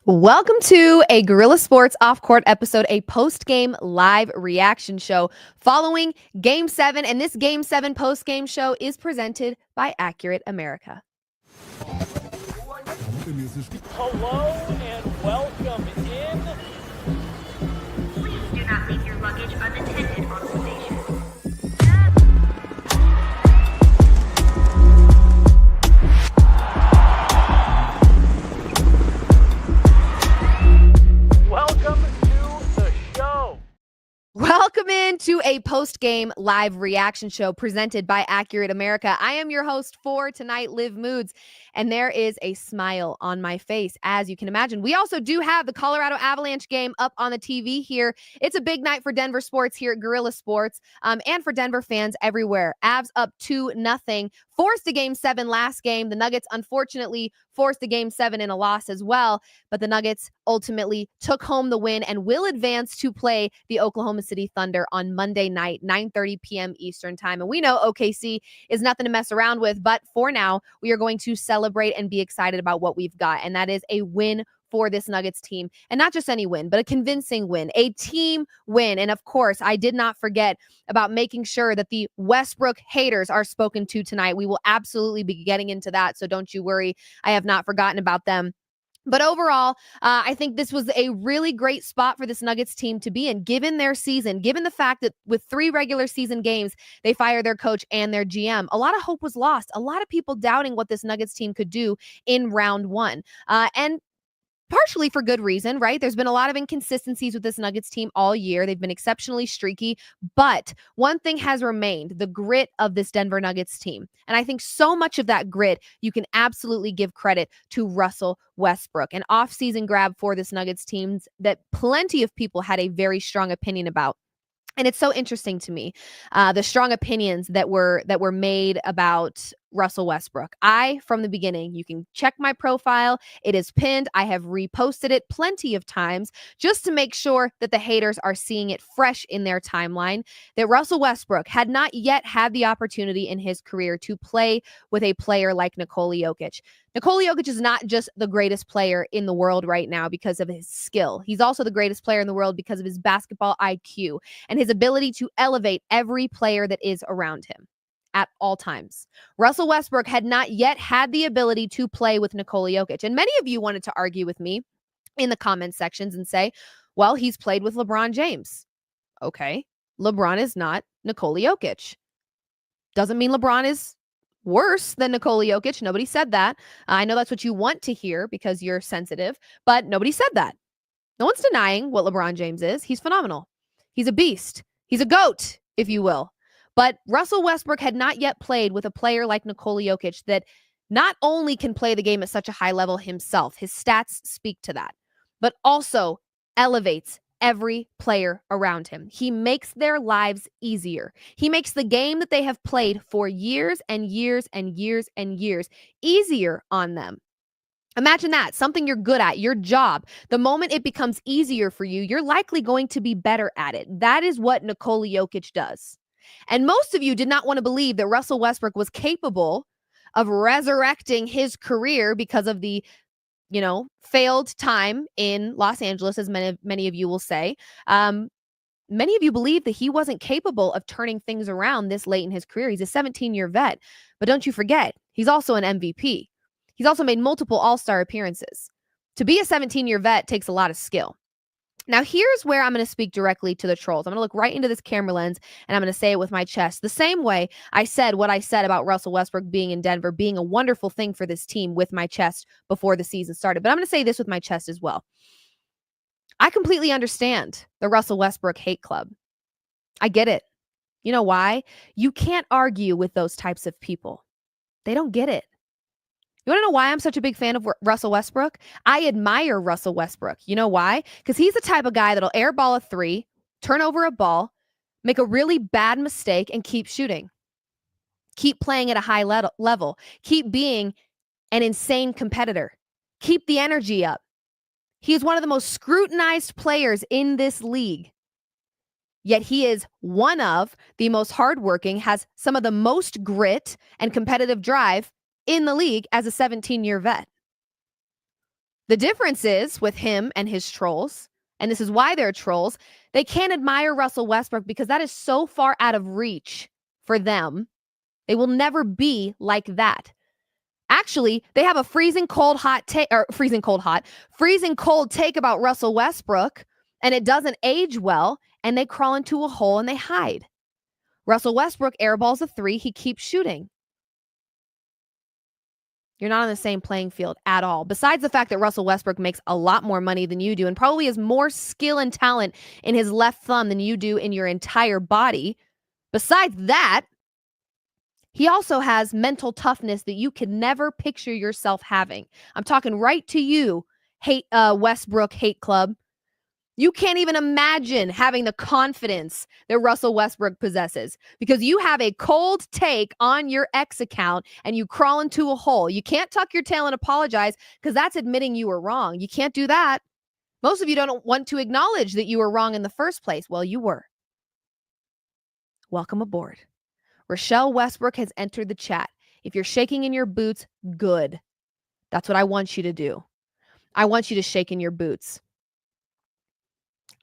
Welcome to a Guerrilla Sports Off-Court episode, a post-game live reaction show following Game 7. And this Game 7 post-game show is presented by Accurate America. Hello and welcome in. Please do not leave your luggage unattended on the station. Welcome to the show. Welcome into a post-game live reaction show presented by Accurate America. I am your host for tonight, Liv Moods, and there is a smile on my face, as you can imagine. We also do have the Colorado Avalanche game up on the TV here. It's a big night for Denver sports here at Guerrilla Sports, and for Denver fans everywhere. Avs up 2-0, forced a Game 7 last game. The Nuggets, unfortunately, forced a Game 7 in a loss as well, but the Nuggets ultimately took home the win and will advance to play the Oklahoma City Thunder on Monday night, 9:30 p.m. Eastern time. And we know OKC is nothing to mess around with, but for now, we are going to celebrate and be excited about what we've got, and that is a win for this Nuggets team. And not just any win, but a convincing win, a team win. And of course, I did not forget about making sure that the Westbrook haters are spoken to tonight. We will absolutely be getting into that, so don't you worry. I have not forgotten about them. But overall, I think this was a really great spot for this Nuggets team to be in, given their season, given the fact that with 3 regular season games, they fired their coach and their GM. A lot of hope was lost. A lot of people doubting what this Nuggets team could do in round 1. And partially for good reason, right? There's been a lot of inconsistencies with this Nuggets team all year. They've been exceptionally streaky, but one thing has remained, the grit of this Denver Nuggets team. And I think so much of that grit, you can absolutely give credit to Russell Westbrook, an off-season grab for this Nuggets team that plenty of people had a very strong opinion about. And it's so interesting to me, the strong opinions that were made about Russell Westbrook. From the beginning, you can check my profile. It is pinned. I have reposted it plenty of times just to make sure that the haters are seeing it fresh in their timeline, that Russell Westbrook had not yet had the opportunity in his career to play with a player like Nikola Jokic. Nikola Jokic is not just the greatest player in the world right now because of his skill. He's also the greatest player in the world because of his basketball IQ and his ability to elevate every player that is around him at all times. Russell Westbrook had not yet had the ability to play with Nikola Jokic. And many of you wanted to argue with me in the comment sections and say, well, he's played with LeBron James. Okay, LeBron is not Nikola Jokic. Doesn't mean LeBron is worse than Nikola Jokic. Nobody said that. I know that's what you want to hear because you're sensitive, but nobody said that. No one's denying what LeBron James is. He's phenomenal. He's a beast. He's a GOAT, if you will. But Russell Westbrook had not yet played with a player like Nikola Jokic that not only can play the game at such a high level himself, his stats speak to that, but also elevates every player around him. He makes their lives easier. He makes the game that they have played for years and years and years and years easier on them. Imagine that, something you're good at, your job. The moment it becomes easier for you, you're likely going to be better at it. That is what Nikola Jokic does. And most of you did not want to believe that Russell Westbrook was capable of resurrecting his career because of the, failed time in Los Angeles, as many of you will say. Many of you believe that he wasn't capable of turning things around this late in his career. He's a 17-year vet. But don't you forget, he's also an MVP. He's also made multiple All-Star appearances. To be a 17-year vet takes a lot of skill. Now, here's where I'm going to speak directly to the trolls. I'm going to look right into this camera lens, and I'm going to say it with my chest. The same way I said what I said about Russell Westbrook being in Denver, being a wonderful thing for this team with my chest before the season started. But I'm going to say this with my chest as well. I completely understand the Russell Westbrook hate club. I get it. You know why? You can't argue with those types of people. They don't get it. You want to know why I'm such a big fan of Russell Westbrook? I admire Russell Westbrook. You know why? Because he's the type of guy that'll airball a 3, turn over a ball, make a really bad mistake, and keep shooting. Keep playing at a high level. Keep being an insane competitor. Keep the energy up. He is one of the most scrutinized players in this league. Yet he is one of the most hardworking, has some of the most grit and competitive drive in the league as a 17-year vet. The difference is with him and his trolls, and this is why they're trolls, they can't admire Russell Westbrook because that is so far out of reach for them. They will never be like that. Actually, they have a freezing cold take about Russell Westbrook, and it doesn't age well, and they crawl into a hole and they hide. Russell Westbrook airballs a 3, he keeps shooting. You're not on the same playing field at all. Besides the fact that Russell Westbrook makes a lot more money than you do and probably has more skill and talent in his left thumb than you do in your entire body. Besides that, he also has mental toughness that you could never picture yourself having. I'm talking right to you, Westbrook hate club. You can't even imagine having the confidence that Russell Westbrook possesses because you have a cold take on your ex account and you crawl into a hole. You can't tuck your tail and apologize because that's admitting you were wrong. You can't do that. Most of you don't want to acknowledge that you were wrong in the first place. Well, you were. Welcome aboard. Rochelle Westbrook has entered the chat. If you're shaking in your boots, good. That's what I want you to do. I want you to shake in your boots.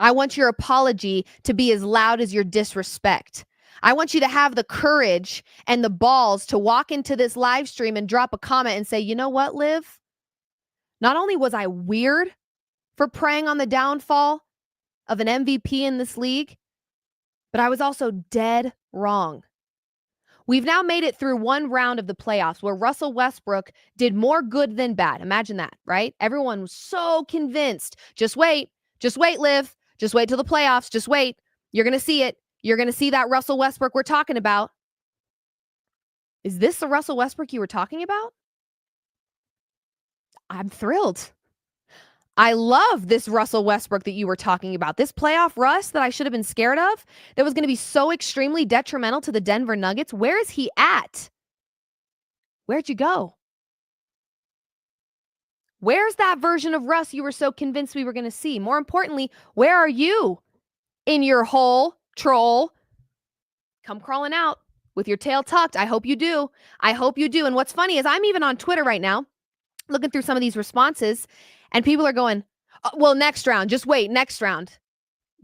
I want your apology to be as loud as your disrespect. I want you to have the courage and the balls to walk into this live stream and drop a comment and say, you know what, Liv? Not only was I weird for preying on the downfall of an MVP in this league, but I was also dead wrong. We've now made it through one round of the playoffs where Russell Westbrook did more good than bad. Imagine that, right? Everyone was so convinced. Just wait, Liv. Just wait till the playoffs. Just wait. You're going to see it. You're going to see that Russell Westbrook we're talking about. Is this the Russell Westbrook you were talking about? I'm thrilled. I love this Russell Westbrook that you were talking about. This playoff Russ that I should have been scared of, that was going to be so extremely detrimental to the Denver Nuggets. Where is he at? Where'd you go? Where's that version of Russ you were so convinced we were going to see? More importantly, where are you in your hole, troll? Come crawling out with your tail tucked. I hope you do. I hope you do. And what's funny is I'm even on Twitter right now looking through some of these responses, and people are going, oh, well, next round. Just wait, next round.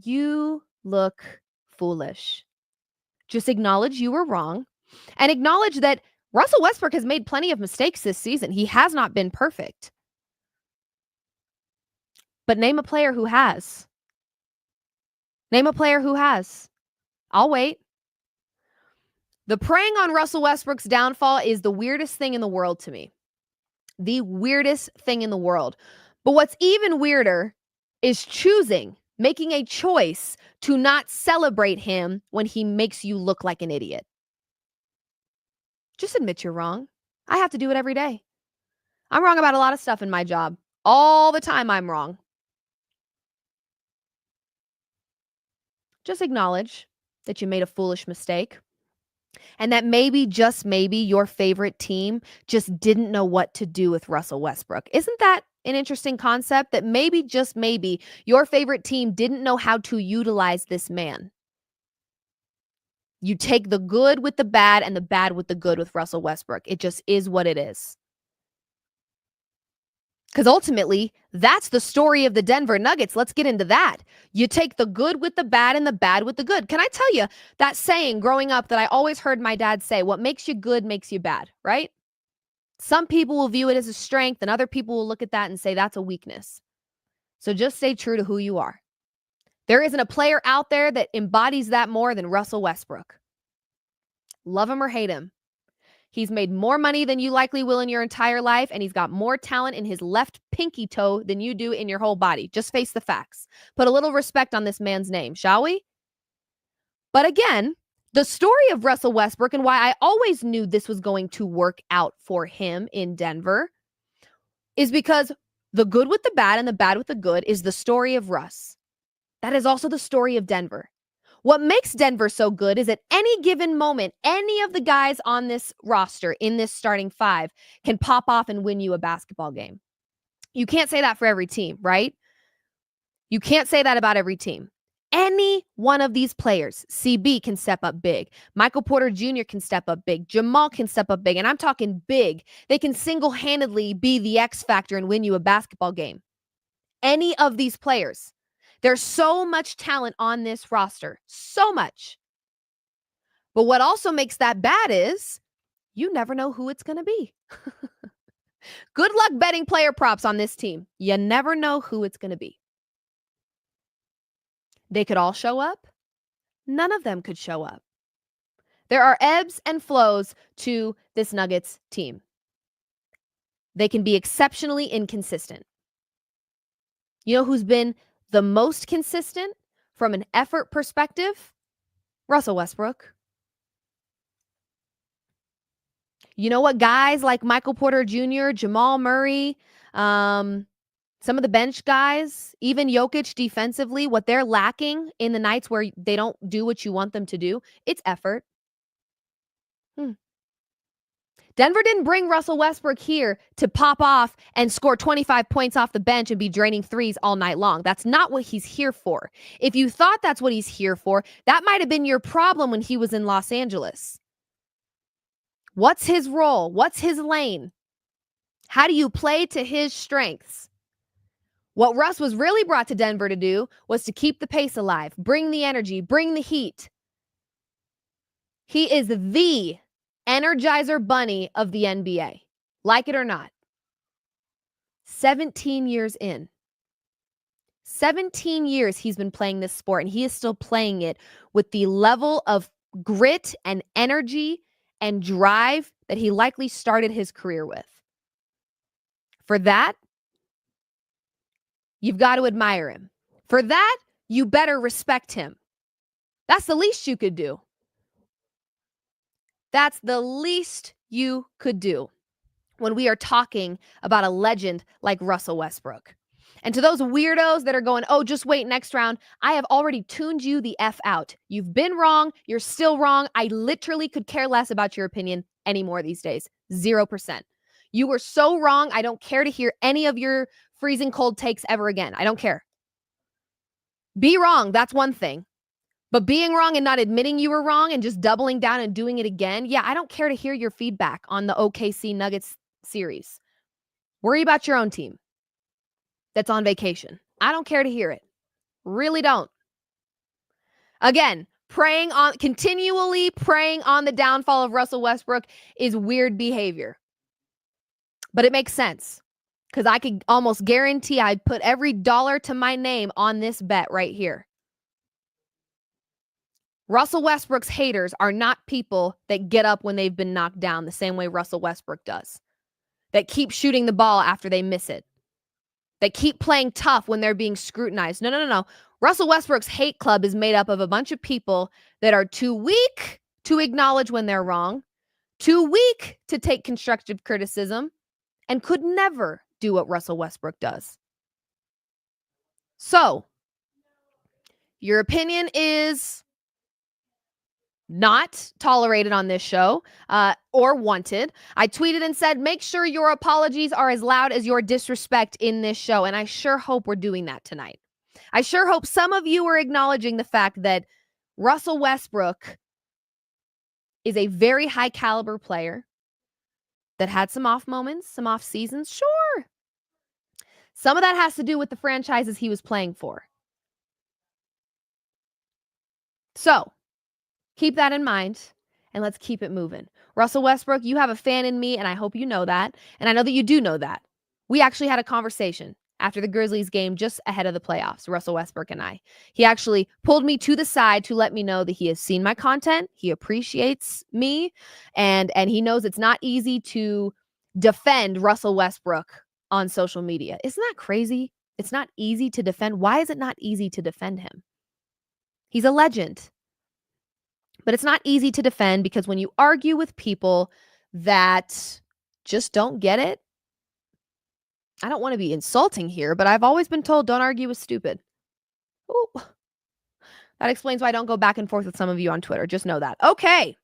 You look foolish. Just acknowledge you were wrong and acknowledge that Russell Westbrook has made plenty of mistakes this season. He has not been perfect. But name a player who has. Name a player who has. I'll wait. The preying on Russell Westbrook's downfall is the weirdest thing in the world to me. The weirdest thing in the world. But what's even weirder is making a choice to not celebrate him when he makes you look like an idiot. Just admit you're wrong. I have to do it every day. I'm wrong about a lot of stuff in my job. All the time I'm wrong. Just acknowledge that you made a foolish mistake and that maybe, just maybe, your favorite team just didn't know what to do with Russell Westbrook. Isn't that an interesting concept? That maybe, just maybe, your favorite team didn't know how to utilize this man. You take the good with the bad and the bad with the good with Russell Westbrook. It just is what it is. Because ultimately, that's the story of the Denver Nuggets. Let's get into that. You take the good with the bad and the bad with the good. Can I tell you that saying growing up that I always heard my dad say, what makes you good makes you bad, right? Some people will view it as a strength and other people will look at that and say that's a weakness. So just stay true to who you are. There isn't a player out there that embodies that more than Russell Westbrook. Love him or hate him. He's made more money than you likely will in your entire life, and he's got more talent in his left pinky toe than you do in your whole body. Just face the facts. Put a little respect on this man's name, shall we? But again, the story of Russell Westbrook and why I always knew this was going to work out for him in Denver is because the good with the bad and the bad with the good is the story of Russ. That is also the story of Denver. What makes Denver so good is at any given moment, any of the guys on this roster in this starting five can pop off and win you a basketball game. You can't say that for every team, right? You can't say that about every team. Any one of these players, CB can step up big. Michael Porter Jr. can step up big. Jamal can step up big. And I'm talking big. They can single-handedly be the X factor and win you a basketball game. Any of these players. There's so much talent on this roster. So much. But what also makes that bad is you never know who it's going to be. Good luck betting player props on this team. You never know who it's going to be. They could all show up. None of them could show up. There are ebbs and flows to this Nuggets team. They can be exceptionally inconsistent. You know who's been the most consistent from an effort perspective? Russell Westbrook. You know what guys like Michael Porter Jr., Jamal Murray, some of the bench guys, even Jokic defensively, what they're lacking in the nights where they don't do what you want them to do, it's effort. Denver didn't bring Russell Westbrook here to pop off and score 25 points off the bench and be draining threes all night long. That's not what he's here for. If you thought that's what he's here for, that might have been your problem when he was in Los Angeles. What's his role? What's his lane? How do you play to his strengths? What Russ was really brought to Denver to do was to keep the pace alive, bring the energy, bring the heat. He is the Energizer Bunny of the NBA, like it or not. 17 years in. 17 years he's been playing this sport, and he is still playing it with the level of grit and energy and drive that he likely started his career with. For that, you've got to admire him. For that, you better respect him. That's the least you could do. That's the least you could do when we are talking about a legend like Russell Westbrook. And to those weirdos that are going, oh, just wait next round, I have already tuned you the F out. You've been wrong. You're still wrong. I literally could care less about your opinion anymore these days. 0%. You were so wrong. I don't care to hear any of your freezing cold takes ever again. I don't care. Be wrong. That's one thing. But being wrong and not admitting you were wrong and just doubling down and doing it again, yeah, I don't care to hear your feedback on the OKC Nuggets series. Worry about your own team that's on vacation. I don't care to hear it. Really don't. Again, continually preying on the downfall of Russell Westbrook is weird behavior. But it makes sense because I could almost guarantee I'd put every dollar to my name on this bet right here. Russell Westbrook's haters are not people that get up when they've been knocked down the same way Russell Westbrook does, that keep shooting the ball after they miss it, that keep playing tough when they're being scrutinized. No. Russell Westbrook's hate club is made up of a bunch of people that are too weak to acknowledge when they're wrong, too weak to take constructive criticism, and could never do what Russell Westbrook does. So, your opinion is not tolerated on this show or wanted. I tweeted and said, make sure your apologies are as loud as your disrespect in this show. And I sure hope we're doing that tonight. I sure hope some of you are acknowledging the fact that Russell Westbrook is a very high caliber player that had some off moments, some off seasons. Sure. Some of that has to do with the franchises he was playing for. So, keep that in mind, and let's keep it moving. Russell Westbrook, you have a fan in me, and I hope you know that. And I know that you do know that. We actually had a conversation after the Grizzlies game just ahead of the playoffs, Russell Westbrook and I. He actually pulled me to the side to let me know that he has seen my content. He appreciates me, and he knows it's not easy to defend Russell Westbrook on social media. Isn't that crazy? It's not easy to defend. Why is it not easy to defend him? He's a legend. But it's not easy to defend because when you argue with people that just don't get it, I don't want to be insulting here, but I've always been told don't argue with stupid. Ooh. That explains why I don't go back and forth with some of you on Twitter. Just know that. Okay.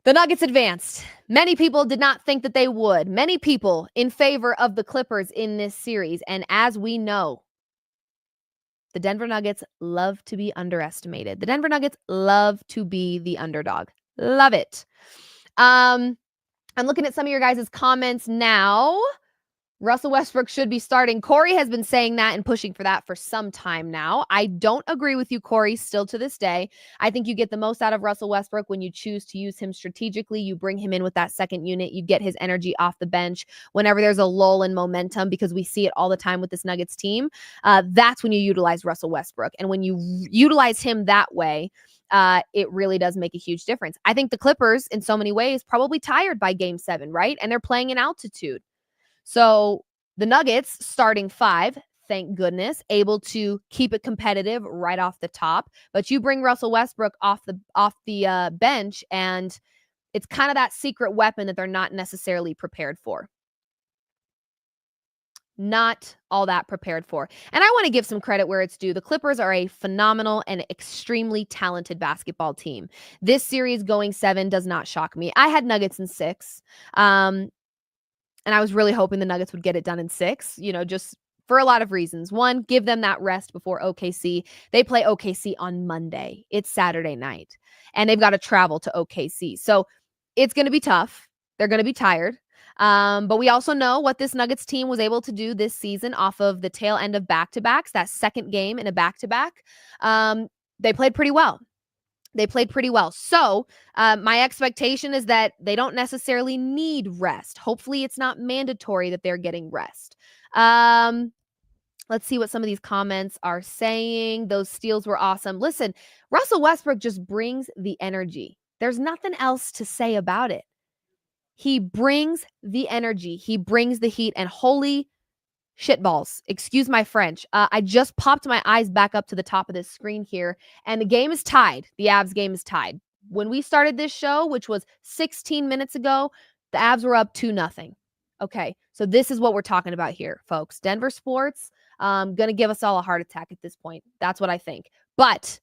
The Nuggets advanced. Many people did not think that they would. Many people in favor of the Clippers in this series. And as we know, The Denver Nuggets love to be underestimated. The Denver Nuggets love to be the underdog. Love it. I'm looking at some of your guys' comments now. Russell Westbrook should be starting. Corey has been saying that and pushing for that for some time now. I don't agree with you, Corey, still to this day. I think you get the most out of Russell Westbrook when you choose to use him strategically. You bring him in with that second unit. You get his energy off the bench whenever there's a lull in momentum, because we see it all the time with this Nuggets team. That's when you utilize Russell Westbrook. And when you utilize him that way, it really does make a huge difference. I think the Clippers, in so many ways, probably tired by Game 7, right? And they're playing in altitude. So the Nuggets starting 5, thank goodness, able to keep it competitive right off the top. But you bring Russell Westbrook off the bench, and it's kind of that secret weapon that they're not necessarily prepared for. Not all that prepared for. And I want to give some credit where it's due. The Clippers are a phenomenal and extremely talented basketball team. This series going 7 does not shock me. I had Nuggets in 6. And I was really hoping the Nuggets would get it done in 6, just for a lot of reasons. One, give them that rest before OKC. They play OKC on Monday. It's Saturday night. And they've got to travel to OKC. So it's going to be tough. They're going to be tired. But we also know what this Nuggets team was able to do this season off of the tail end of back-to-backs, that second game in a back-to-back. They played pretty well. So my expectation is that they don't necessarily need rest. Hopefully it's not mandatory that they're getting rest. Let's see what some of these comments are saying. Those steals were awesome. Listen, Russell Westbrook just brings the energy. There's nothing else to say about it. He brings the energy. He brings the heat, and holy shitballs, excuse my French. I just popped my eyes back up to the top of this screen here, and the game is tied. The Avs game is tied. When we started this show, which was 16 minutes ago, the Avs were up 2-0. Okay, so this is what we're talking about here, folks. Denver sports, gonna give us all a heart attack at this point. That's what I think. But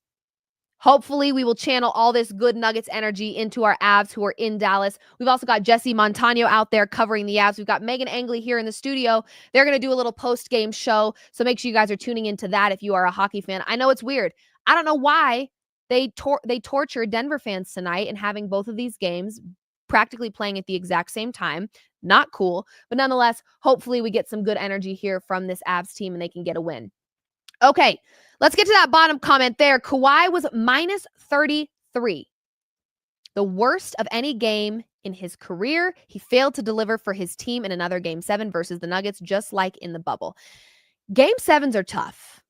hopefully we will channel all this good Nuggets energy into our Avs who are in Dallas. We've also got Jesse Montano out there covering the Avs. We've got Megan Angley here in the studio. They're going to do a little post-game show, so make sure you guys are tuning into that if you are a hockey fan. I know it's weird. I don't know why they torture Denver fans tonight and having both of these games practically playing at the exact same time. Not cool, but nonetheless, hopefully we get some good energy here from this Avs team and they can get a win. Okay, let's get to that bottom comment there. Kawhi was minus 33. The worst of any game in his career. He failed to deliver for his team in another Game 7 versus the Nuggets, just like in the bubble. Game 7s are tough.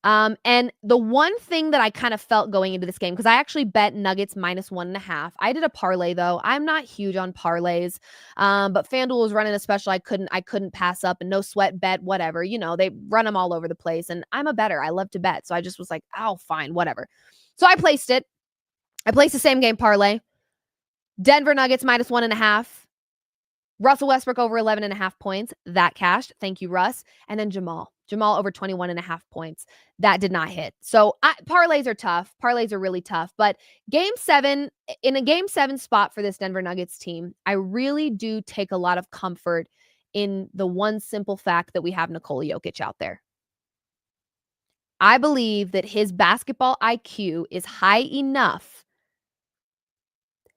And the one thing that I kind of felt going into this game, because I actually bet Nuggets minus 1.5. I did a parlay though. I'm not huge on parlays, but FanDuel was running a special. I couldn't pass up, and no sweat bet, whatever. They run them all over the place, and I'm a bettor. I love to bet, so I just was like, oh, fine, whatever. So I placed it. I placed the same game parlay. Denver Nuggets minus 1.5. Russell Westbrook over 11.5 points. That cashed. Thank you, Russ. And then Jamal over 21.5 points. That did not hit. So parlays are tough. Parlays are really tough. But Game 7, in a Game 7 spot for this Denver Nuggets team, I really do take a lot of comfort in the one simple fact that we have Nikola Jokic out there. I believe that his basketball IQ is high enough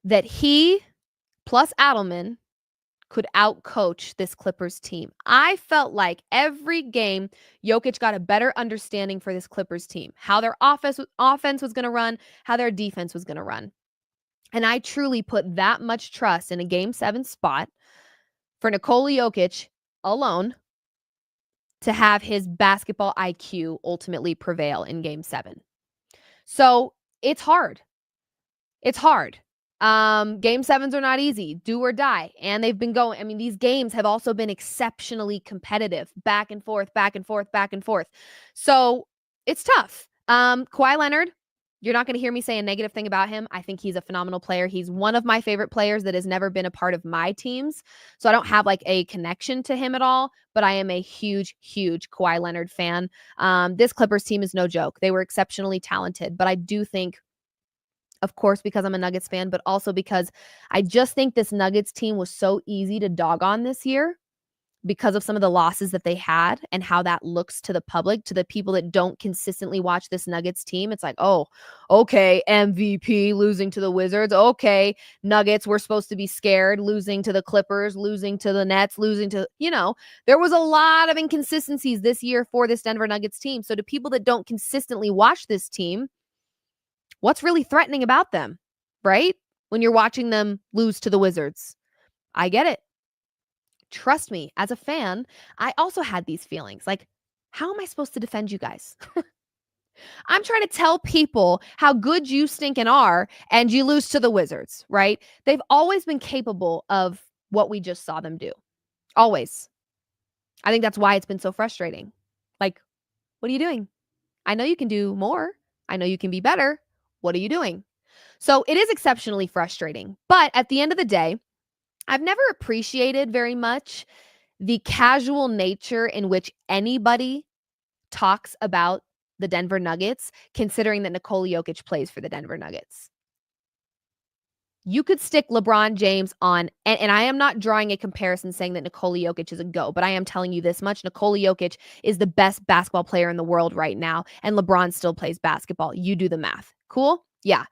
that he plus Adelman could outcoach this Clippers team. I felt like every game, Jokic got a better understanding for this Clippers team, how their offense was going to run, how their defense was going to run. And I truly put that much trust in a Game 7 spot for Nikola Jokic alone to have his basketball IQ ultimately prevail in Game 7. So it's hard. Game 7s are not easy, do or die. And they've been going, these games have also been exceptionally competitive, back and forth. So it's tough. Kawhi Leonard, you're not going to hear me say a negative thing about him. I think he's a phenomenal player. He's one of my favorite players that has never been a part of my teams. So I don't have like a connection to him at all, but I am a huge Kawhi Leonard fan. This Clippers team is no joke. They were exceptionally talented, but I do think, of course, because I'm a Nuggets fan, but also because I just think this Nuggets team was so easy to dog on this year. because of some of the losses that they had and how that looks to the public, to the people that don't consistently watch this Nuggets team. It's like, oh, okay, MVP losing to the Wizards. Okay, Nuggets, we're supposed to be scared, losing to the Clippers, losing to the Nets, losing to, there was a lot of inconsistencies this year for this Denver Nuggets team. So to people that don't consistently watch this team, what's really threatening about them, right? When you're watching them lose to the Wizards. I get it. Trust me, as a fan, I also had these feelings. Like, how am I supposed to defend you guys? I'm trying to tell people how good you stinking are, and you lose to the Wizards, right? They've always been capable of what we just saw them do. Always. I think that's why it's been so frustrating. Like, what are you doing? I know you can do more. I know you can be better. What are you doing? So it is exceptionally frustrating. But at the end of the day, I've never appreciated very much the casual nature in which anybody talks about the Denver Nuggets, considering that Nikola Jokic plays for the Denver Nuggets. You could stick LeBron James on, and I am not drawing a comparison saying that Nikola Jokic is a GOAT, but I am telling you this much. Nikola Jokic is the best basketball player in the world right now, and LeBron still plays basketball. You do the math. Cool? Yeah.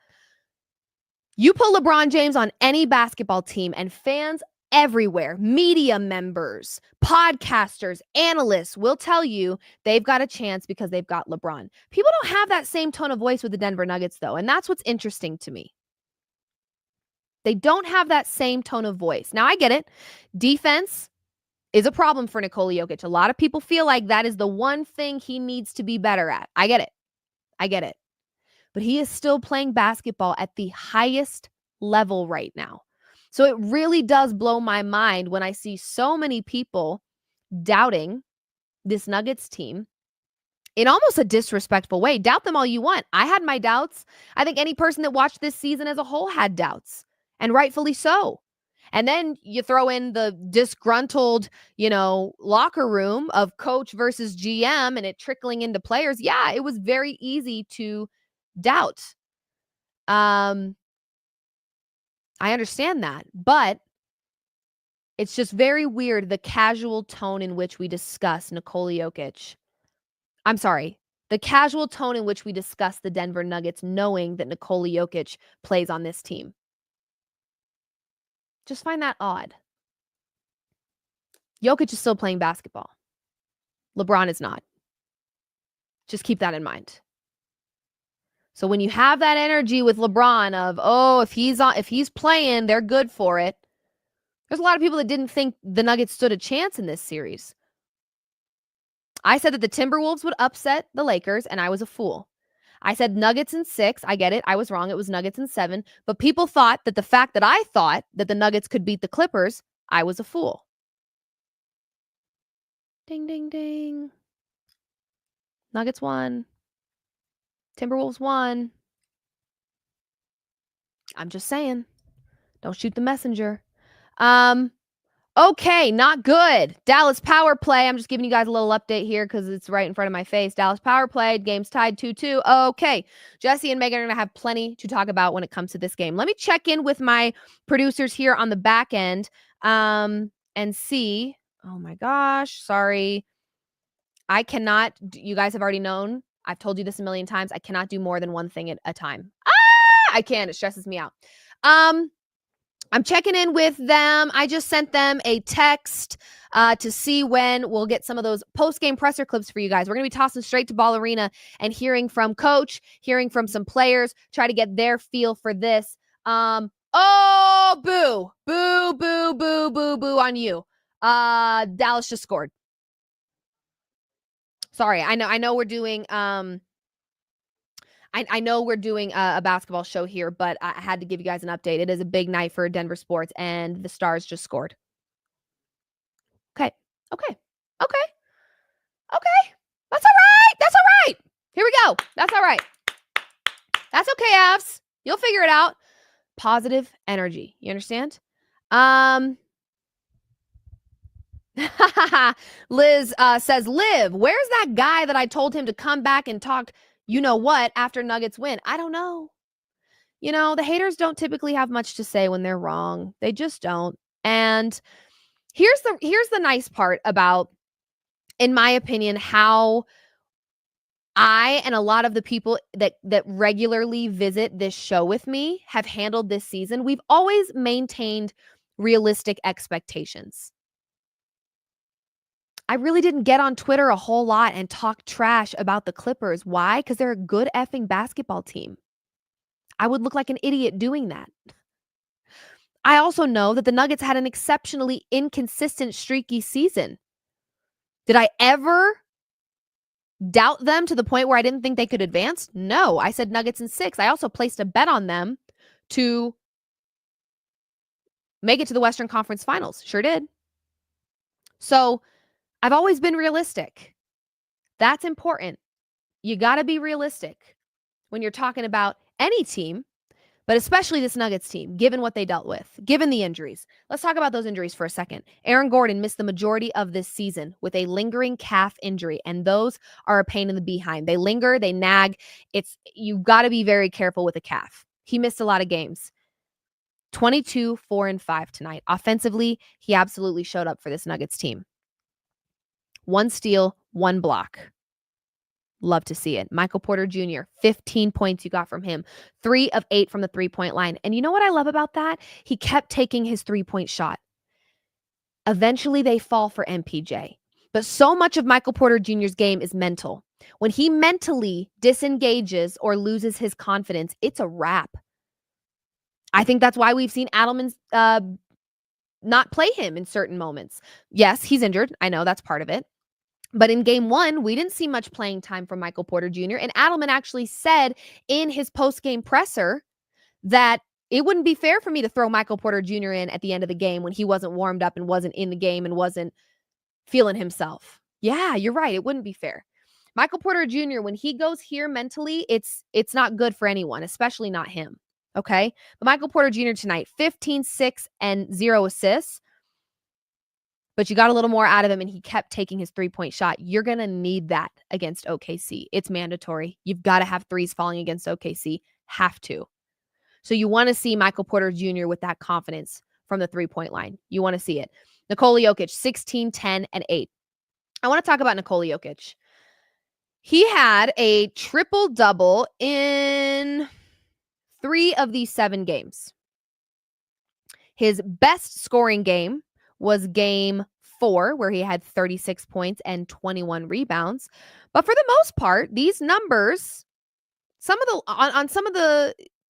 You put LeBron James on any basketball team, and fans everywhere, media members, podcasters, analysts will tell you they've got a chance because they've got LeBron. People don't have that same tone of voice with the Denver Nuggets, though, and that's what's interesting to me. They don't have that same tone of voice. Now, I get it. Defense is a problem for Nikola Jokic. A lot of people feel like that is the one thing he needs to be better at. I get it. I get it. But he is still playing basketball at the highest level right now. So it really does blow my mind when I see so many people doubting this Nuggets team in almost a disrespectful way. Doubt them all you want. I had my doubts. I think any person that watched this season as a whole had doubts, and rightfully so. And then you throw in the disgruntled, locker room of coach versus GM and it trickling into players. Yeah, it was very easy to doubt. I understand that, but it's just very weird, the casual tone in which we discuss Nikola Jokic. I'm sorry, the casual tone in which we discuss the Denver Nuggets, knowing that Nikola Jokic plays on this team. Just find that odd. Jokic is still playing basketball. LeBron is not. Just keep that in mind. So when you have that energy with LeBron of, if he's playing, they're good for it. There's a lot of people that didn't think the Nuggets stood a chance in this series. I said that the Timberwolves would upset the Lakers, and I was a fool. I said Nuggets in 6. I get it. I was wrong. It was Nuggets in 7. But people thought that the fact that I thought that the Nuggets could beat the Clippers, I was a fool. Ding, ding, ding. Nuggets won. Timberwolves won. I'm just saying. Don't shoot the messenger. Okay, not good. Dallas power play. I'm just giving you guys a little update here because it's right in front of my face. Dallas power play. Game's tied 2-2. Okay. Jesse and Megan are going to have plenty to talk about when it comes to this game. Let me check in with my producers here on the back end and see. Oh my gosh. Sorry. I cannot. You guys have already known. I've told you this a million times. I cannot do more than one thing at a time. I can't. It stresses me out. I'm checking in with them. I just sent them a text to see when we'll get some of those post-game presser clips for you guys. We're going to be tossing straight to Ball Arena and hearing from Coach, hearing from some players, try to get their feel for this. Boo, boo, boo, boo, boo, boo on you. Dallas just scored. Sorry, I know we're doing I know we're doing a basketball show here, but I had to give you guys an update. It is a big night for Denver sports, and the Stars just scored. Okay. That's all right. Here we go. That's all right. That's okay, Avs. You'll figure it out. Positive energy. You understand? Liz says, Liv, where's that guy that I told him to come back and talk you know what after Nuggets win? I don't know. The haters don't typically have much to say when they're wrong. They just don't. And Here's the nice part about, in my opinion, how I and a lot of the people that regularly visit this show with me have handled this season. We've always maintained realistic expectations. I really didn't get on Twitter a whole lot and talk trash about the Clippers. Why? Because they're a good effing basketball team. I would look like an idiot doing that. I also know that the Nuggets had an exceptionally inconsistent, streaky season. Did I ever doubt them to the point where I didn't think they could advance? No. I said Nuggets in 6. I also placed a bet on them to make it to the Western Conference Finals. Sure did. So I've always been realistic. That's important. You got to be realistic when you're talking about any team, but especially this Nuggets team, given what they dealt with, given the injuries. Let's talk about those injuries for a second. Aaron Gordon missed the majority of this season with a lingering calf injury, and those are a pain in the behind. They linger, they nag. You got to be very careful with a calf. He missed a lot of games. 22, 4, and 5 tonight. Offensively, he absolutely showed up for this Nuggets team. 1 steal, 1 block. Love to see it. Michael Porter Jr., 15 points you got from him. 3 of 8 from the three-point line. And you know what I love about that? He kept taking his three-point shot. Eventually, they fall for MPJ. But so much of Michael Porter Jr.'s game is mental. When he mentally disengages or loses his confidence, it's a wrap. I think that's why we've seen Adelman not play him in certain moments. Yes, he's injured. I know that's part of it. But in game 1, we didn't see much playing time from Michael Porter Jr. And Adelman actually said in his post-game presser that it wouldn't be fair for me to throw Michael Porter Jr. in at the end of the game when he wasn't warmed up and wasn't in the game and wasn't feeling himself. Yeah, you're right. It wouldn't be fair. Michael Porter Jr., when he goes here mentally, it's not good for anyone, especially not him. Okay? But Michael Porter Jr. tonight, 15, 6, and 0 assists. But you got a little more out of him, and he kept taking his three-point shot. You're going to need that against OKC. It's mandatory. You've got to have threes falling against OKC. Have to. So you want to see Michael Porter Jr. with that confidence from the three-point line. You want to see it. Nikola Jokic, 16, 10, and 8. I want to talk about Nikola Jokic. He had a triple-double in 3 of these 7 games. His best scoring game was game 4, where he had 36 points and 21 rebounds. But for the most part, these numbers,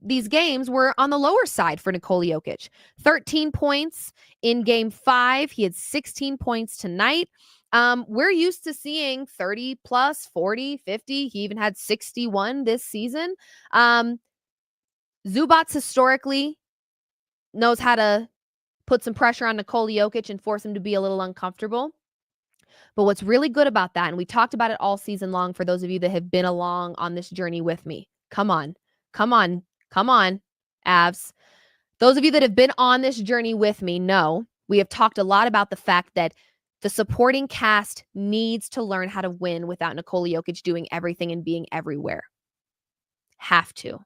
these games were on the lower side for Nikola Jokic. 13 points in game 5. He had 16 points tonight. We're used to seeing 30 plus, 40, 50. He even had 61 this season. Zubats historically knows how to put some pressure on Nikola Jokic and force him to be a little uncomfortable. But what's really good about that, and we talked about it all season long for those of you that have been along on this journey with me. Come on, Avs. Those of you that have been on this journey with me know we have talked a lot about the fact that the supporting cast needs to learn how to win without Nikola Jokic doing everything and being everywhere. Have to.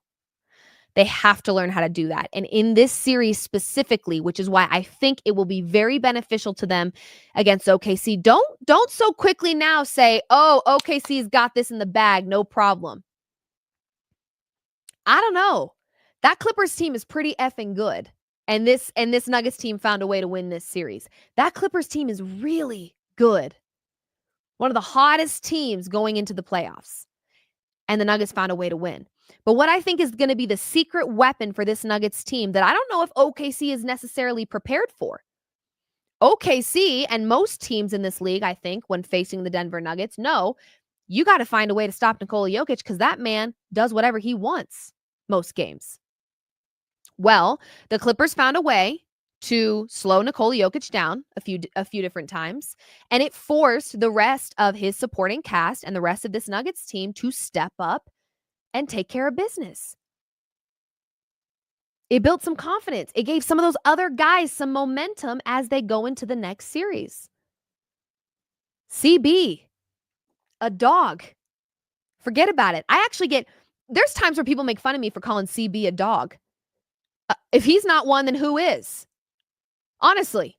They have to learn how to do that. And in this series specifically, which is why I think it will be very beneficial to them against OKC. Don't so quickly now say, oh, OKC's got this in the bag, no problem. I don't know. That Clippers team is pretty effing good. And this Nuggets team found a way to win this series. That Clippers team is really good. One of the hottest teams going into the playoffs. And the Nuggets found a way to win. But what I think is going to be the secret weapon for this Nuggets team that I don't know if OKC is necessarily prepared for. OKC and most teams in this league, I think, when facing the Denver Nuggets, know you got to find a way to stop Nikola Jokic because that man does whatever he wants most games. Well, the Clippers found a way to slow Nikola Jokic down a few different times, and it forced the rest of his supporting cast and the rest of this Nuggets team to step up and take care of business. It built some confidence. It gave some of those other guys some momentum as they go into the next series. CB, a dog. Forget about it. There's times where people make fun of me for calling CB a dog. If he's not one, then who is? Honestly.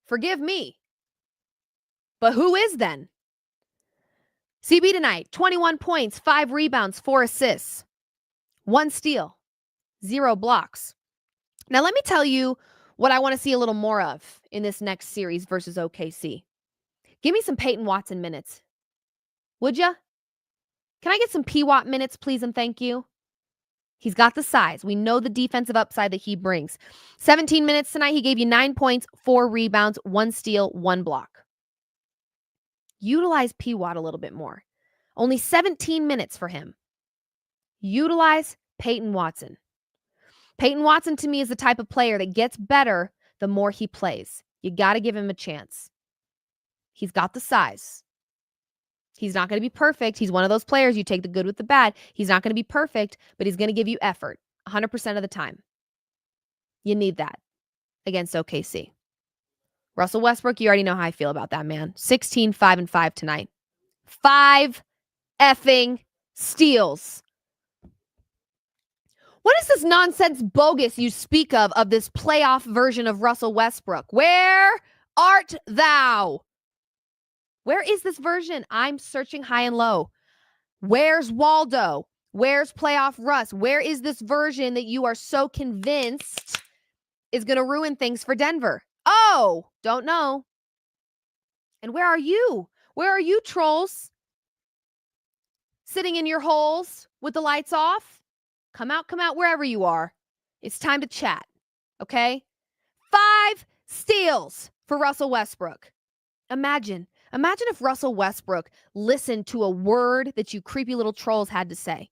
Forgive me. But who is then? CB tonight, 21 points, 5 rebounds, 4 assists, 1 steal, 0 blocks. Now, let me tell you what I want to see a little more of in this next series versus OKC. Give me some Peyton Watson minutes. Would ya? Can I get some P-Watt minutes, please, and thank you? He's got the size. We know the defensive upside that he brings. 17 minutes tonight. He gave you 9 points, 4 rebounds, 1 steal, 1 block. Utilize P-Watt a little bit more. Only 17 minutes for him. Utilize Peyton Watson. Peyton Watson, to me, is the type of player that gets better the more he plays. You got to give him a chance. He's got the size. He's not going to be perfect. He's one of those players, you take the good with the bad. He's not going to be perfect, but he's going to give you effort 100% of the time. You need that against OKC. Russell Westbrook, you already know how I feel about that, man. 16, 5, and 5 tonight. 5 effing steals. What is this nonsense bogus you speak of this playoff version of Russell Westbrook? Where art thou? Where is this version? I'm searching high and low. Where's Waldo? Where's playoff Russ? Where is this version that you are so convinced is going to ruin things for Denver? Oh, don't know. And where are you? Where are you, trolls? Sitting in your holes with the lights off? Come out wherever you are. It's time to chat, okay? 5 steals for Russell Westbrook. Imagine if Russell Westbrook listened to a word that you creepy little trolls had to say.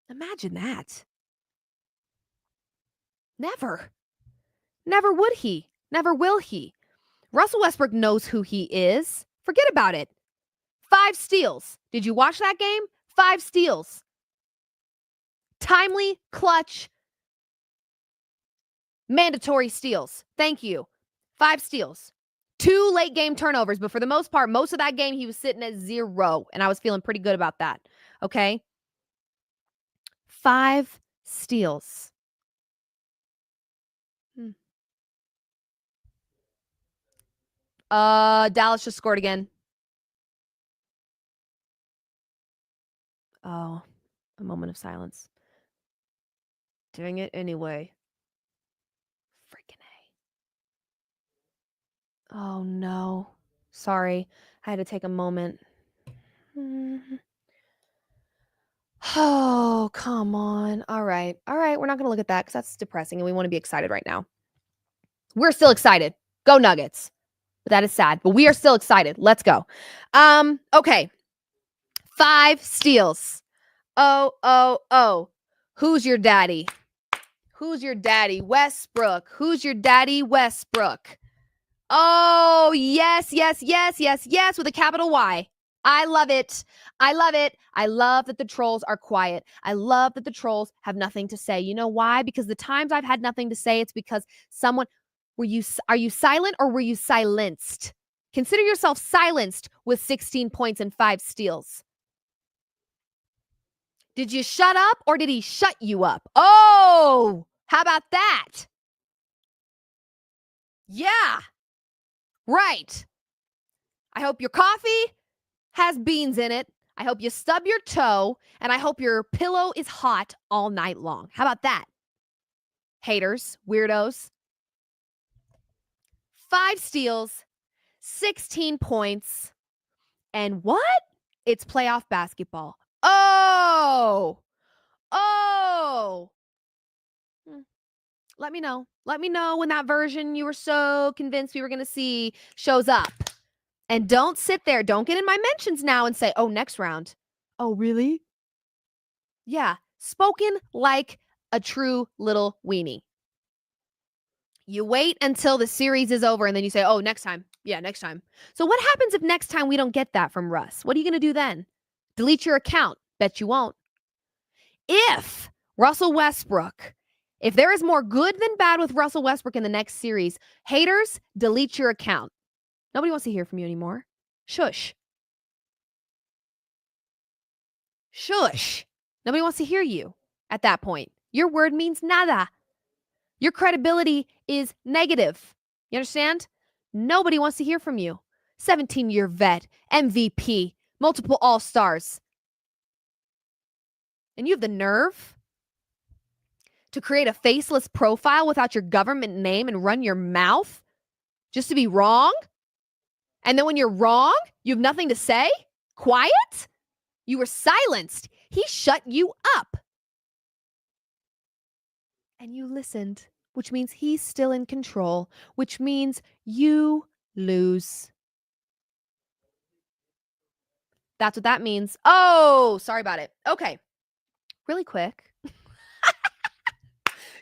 Imagine that. Never. Never would he. Never will he. Russell Westbrook knows who he is. Forget about it. 5 steals. Did you watch that game? 5 steals. Timely, clutch, mandatory steals. Thank you. 5 steals. 2 late game turnovers, but for the most part, most of that game, he was sitting at 0, and I was feeling pretty good about that. Okay? 5 steals. Dallas just scored again. Oh, a moment of silence. Doing it anyway. Freaking A. Oh, no. Sorry. I had to take a moment. Oh, come on. All right. We're not going to look at that because that's depressing and we want to be excited right now. We're still excited. Go Nuggets. But that is sad. But we are still excited. Let's go. Okay. 5 steals. Oh. Who's your daddy? Who's your daddy? Westbrook. Who's your daddy? Westbrook. Oh, yes, with a capital Y. I love it. I love that the trolls are quiet. I love that the trolls have nothing to say. You know why? Because the times I've had nothing to say, it's because someone, are you silent or were you silenced? Consider yourself silenced with 16 points and 5 steals. Did you shut up or did he shut you up? Oh, how about that? Yeah, right. I hope your coffee has beans in it. I hope you stub your toe, and I hope your pillow is hot all night long. How about that? Haters, weirdos. 5 steals, 16 points, and what? It's playoff basketball. Oh! Let me know. Let me know when that version you were so convinced we were going to see shows up. And don't sit there. Don't get in my mentions now and say, oh, next round. Oh, really? Yeah. Spoken like a true little weenie. You wait until the series is over and then you say, oh, next time. Yeah, next time. So what happens if next time we don't get that from Russ? What are you going to do then? Delete your account? Bet you won't. If Russell Westbrook, if there is more good than bad with Russell Westbrook in the next series, haters, delete your account. Nobody wants to hear from you anymore. Shush. Shush. Nobody wants to hear you at that point. Your word means nada. Your credibility is negative. You understand? Nobody wants to hear from you. 17-year vet, MVP, multiple All-Stars. And you have the nerve to create a faceless profile without your government name and run your mouth just to be wrong? And then when you're wrong, you have nothing to say? Quiet? You were silenced. He shut you up. And you listened, which means he's still in control, which means you lose. That's what that means. Oh, sorry about it. Okay. Really quick.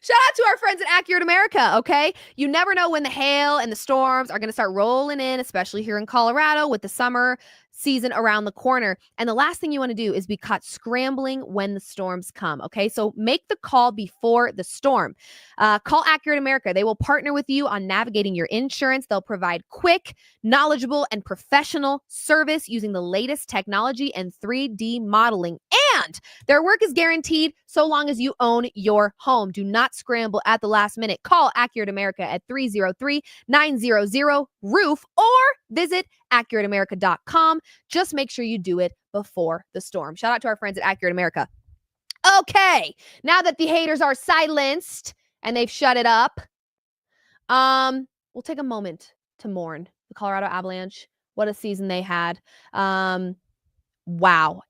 Shout out to our friends at Accurate America, okay? You never know when the hail and the storms are going to start rolling in, especially here in Colorado with the summer season around the corner. And the last thing you want to do is be caught scrambling when the storms come, okay? So make the call before the storm. Call Accurate America. They will partner with you on navigating your insurance. They'll provide quick, knowledgeable, and professional service using the latest technology and 3D modeling. And their work is guaranteed so long as you own your home. Do not scramble at the last minute. Call Accurate America at 303-900-ROOF or visit AccurateAmerica.com. Just make sure you do it before the storm. Shout out to our friends at Accurate America. Okay, now that the haters are silenced and they've shut it up, we'll take a moment to mourn the Colorado Avalanche. What a season they had. Wow.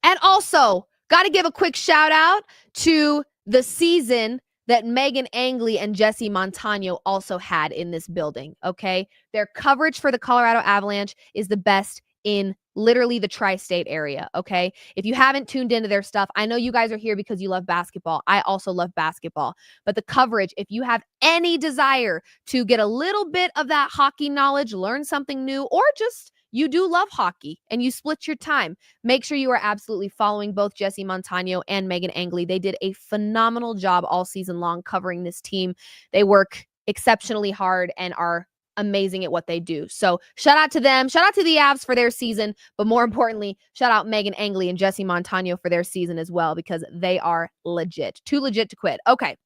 And also, got to give a quick shout out to the season that Megan Angley and Jesse Montano also had in this building, okay? Their coverage for the Colorado Avalanche is the best in literally the tri-state area, okay? If you haven't tuned into their stuff, I know you guys are here because you love basketball. I also love basketball. But the coverage, if you have any desire to get a little bit of that hockey knowledge, learn something new, or just you do love hockey and you split your time, make sure you are absolutely following both Jesse Montano and Megan Angley. They did a phenomenal job all season long covering this team. They work exceptionally hard and are amazing at what they do. So shout out to them. Shout out to the Avs for their season. But more importantly, shout out Megan Angley and Jesse Montano for their season as well, because they are legit. Too legit to quit. Okay.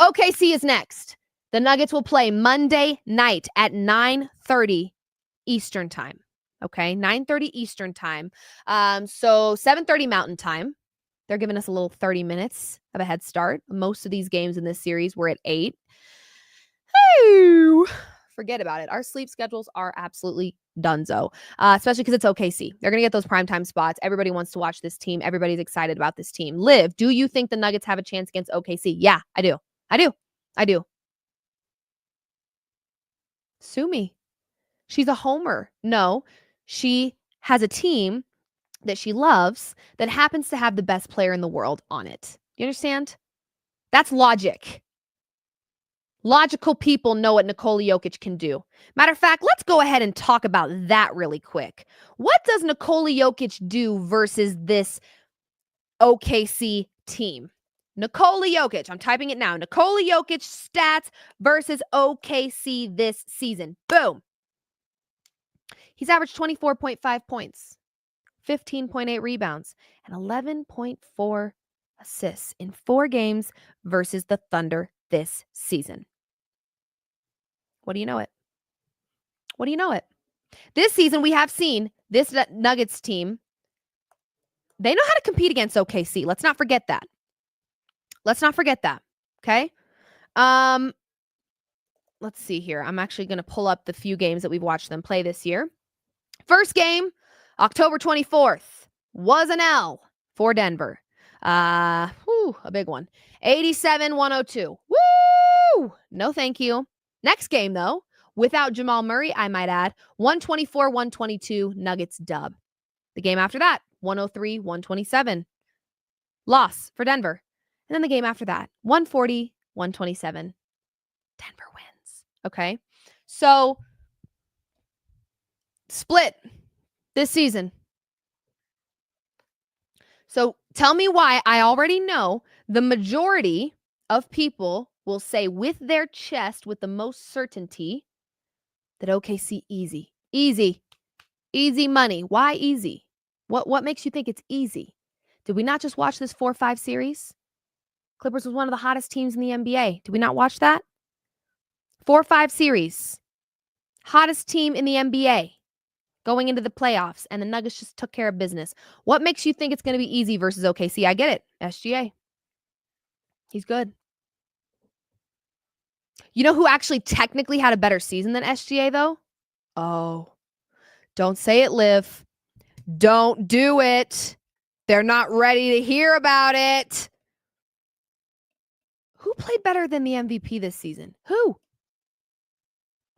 OKC is next. The Nuggets will play Monday night at 9:30 Eastern time. Okay, 9:30 Eastern time. So 7:30 Mountain time. They're giving us a little 30 minutes of a head start. Most of these games in this series were at 8. Hey, forget about it. Our sleep schedules are absolutely donezo, especially because it's OKC. They're going to get those primetime spots. Everybody wants to watch this team. Everybody's excited about this team. Liv, do you think the Nuggets have a chance against OKC? Yeah, I do. I do. Sue me. She's a homer. No, she has a team that she loves that happens to have the best player in the world on it. You understand? That's logic. Logical people know what Nikola Jokic can do. Matter of fact, let's go ahead and talk about that really quick. What does Nikola Jokic do versus this OKC team? Nikola Jokic, I'm typing it now. Nikola Jokic stats versus OKC this season. Boom. He's averaged 24.5 points, 15.8 rebounds, and 11.4 assists in 4 games versus the Thunder this season. What do you know it? What do you know it? This season, we have seen this Nuggets team. They know how to compete against OKC. Let's not forget that. Okay? Let's see here. I'm actually going to pull up the few games that we've watched them play this year. First game, October 24th, was an L for Denver. A big one. 87-102. Woo! No, thank you. Next game, though, without Jamal Murray, I might add, 124-122 Nuggets dub. The game after that, 103-127. Loss for Denver. And then the game after that, 140-127. Denver wins. Okay? So, split this season. So tell me why. I already know the majority of people will say with their chest, with the most certainty, that OKC easy. Easy money. Why easy? What makes you think it's easy? Did we not just watch this 4-5 series? Clippers was one of the hottest teams in the NBA. Did we not watch that? 4-5 series. Hottest team in the NBA going into the playoffs, and the Nuggets just took care of business. What makes you think it's going to be easy versus OKC? I get it. SGA. He's good. You know who actually technically had a better season than SGA, though? Oh, don't say it, Liv. Don't do it. They're not ready to hear about it. Who played better than the MVP this season? Who?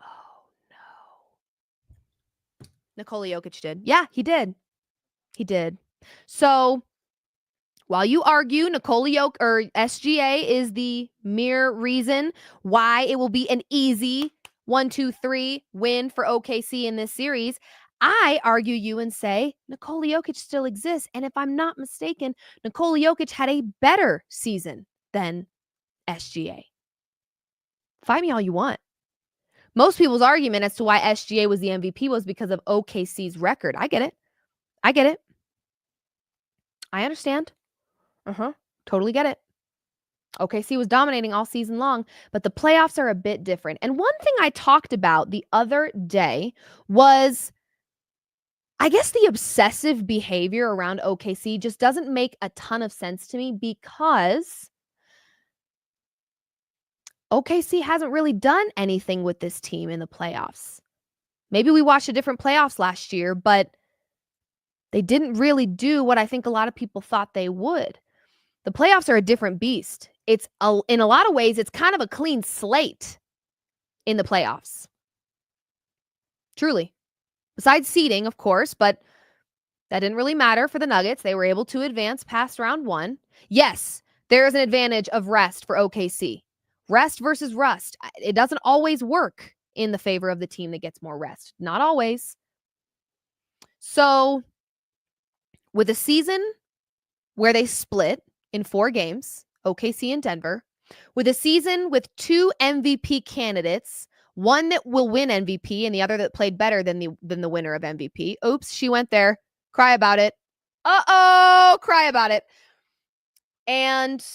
Oh, no. Nikola Jokic did. Yeah, he did. He did. So while you argue Nikola Jokic or SGA is the mere reason why it will be an easy 1-2-3 win for OKC in this series, I argue you and say Nikola Jokic still exists. And if I'm not mistaken, Nikola Jokic had a better season than SGA. Fight me all you want. Most people's argument as to why SGA was the MVP was because of OKC's record. I get it. I get it. I understand. Totally get it. OKC was dominating all season long, but the playoffs are a bit different. And one thing I talked about the other day was, I guess, the obsessive behavior around OKC just doesn't make a ton of sense to me because OKC hasn't really done anything with this team in the playoffs. Maybe we watched a different playoffs last year, but they didn't really do what I think a lot of people thought they would. The playoffs are a different beast. In a lot of ways, it's kind of a clean slate in the playoffs. Truly. Besides seeding, of course, but that didn't really matter for the Nuggets. They were able to advance past round 1. Yes, there is an advantage of rest for OKC. Rest versus rust. It doesn't always work in the favor of the team that gets more rest. Not always. So, with a season where they split in 4 games, OKC and Denver, with a season with 2 MVP candidates, one that will win MVP and the other that played better than the winner of MVP. Oops, she went there. Cry about it. Uh-oh, cry about it. And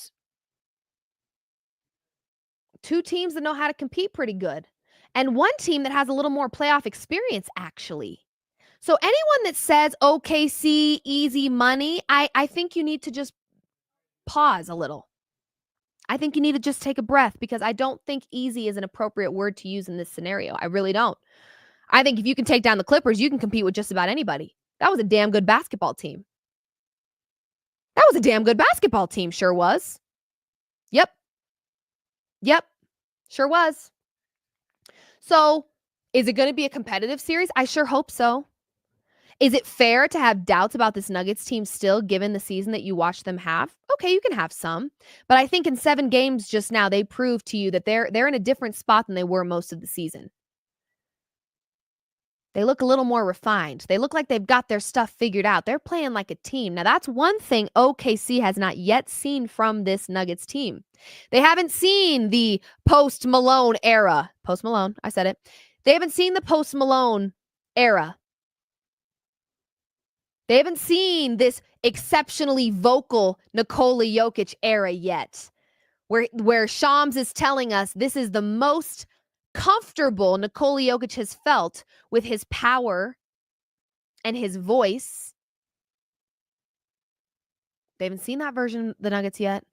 2 teams that know how to compete pretty good. And one team that has a little more playoff experience, actually. So anyone that says OKC, easy money, I think you need to just pause a little. I think you need to just take a breath because I don't think easy is an appropriate word to use in this scenario. I really don't. I think if you can take down the Clippers, you can compete with just about anybody. That was a damn good basketball team. Sure was. Yep. Sure was. So, is it going to be a competitive series? I sure hope so. Is it fair to have doubts about this Nuggets team still, given the season that you watched them have? Okay, you can have some. But I think in 7 games just now, they proved to you that they're in a different spot than they were most of the season. They look a little more refined. They look like they've got their stuff figured out. They're playing like a team. Now, that's one thing OKC has not yet seen from this Nuggets team. They haven't seen the post-Malone era. Post-Malone, I said it. They haven't seen the post-Malone era. They haven't seen this exceptionally vocal Nikola Jokic era yet, where Shams is telling us this is the most comfortable Nikola Jokic has felt with his power and his voice. They haven't seen that version of the Nuggets yet.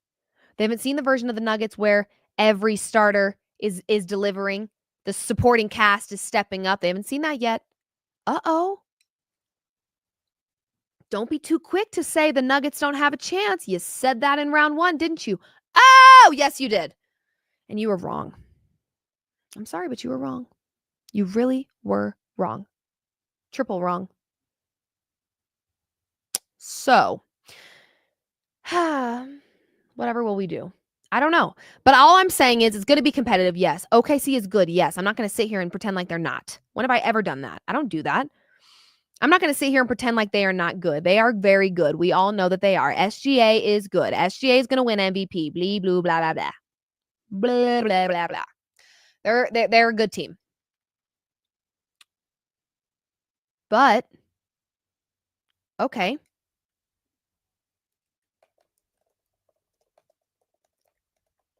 They haven't seen the version of the Nuggets where every starter is delivering. The supporting cast is stepping up. They haven't seen that yet. Uh-oh. Don't be too quick to say the Nuggets don't have a chance. You said that in round 1, didn't you? Oh, yes, you did. And you were wrong. I'm sorry, but you were wrong. You really were wrong. Triple wrong. So, whatever will we do? I don't know. But all I'm saying is it's going to be competitive, yes. OKC is good, yes. I'm not going to sit here and pretend like they're not. When have I ever done that? I don't do that. I'm not going to sit here and pretend like they are not good. They are very good. We all know that they are. SGA is good. SGA is going to win MVP. Blee, blue, blah, blah, blah. Blah, blah, blah, blah. They're a good team. But, okay.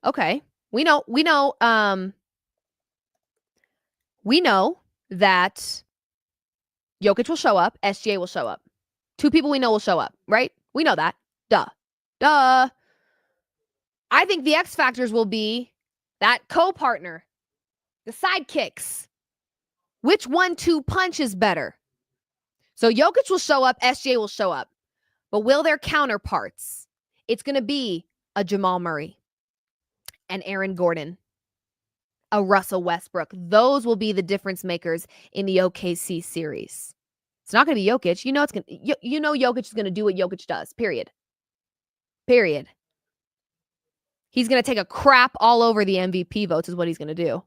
Okay. We know, We know that Jokic will show up, SGA will show up. Two people we know will show up, right? We know that. Duh. I think the X factors will be that co-partner, the sidekicks. Which 1-2 punch is better? So Jokic will show up, SGA will show up. But will their counterparts? It's going to be a Jamal Murray, an Aaron Gordon, a Russell Westbrook. Those will be the difference makers in the OKC series. It's not going to be Jokic. You know Jokic is going to do what Jokic does. Period. He's going to take a crap all over the MVP votes is what he's going to do.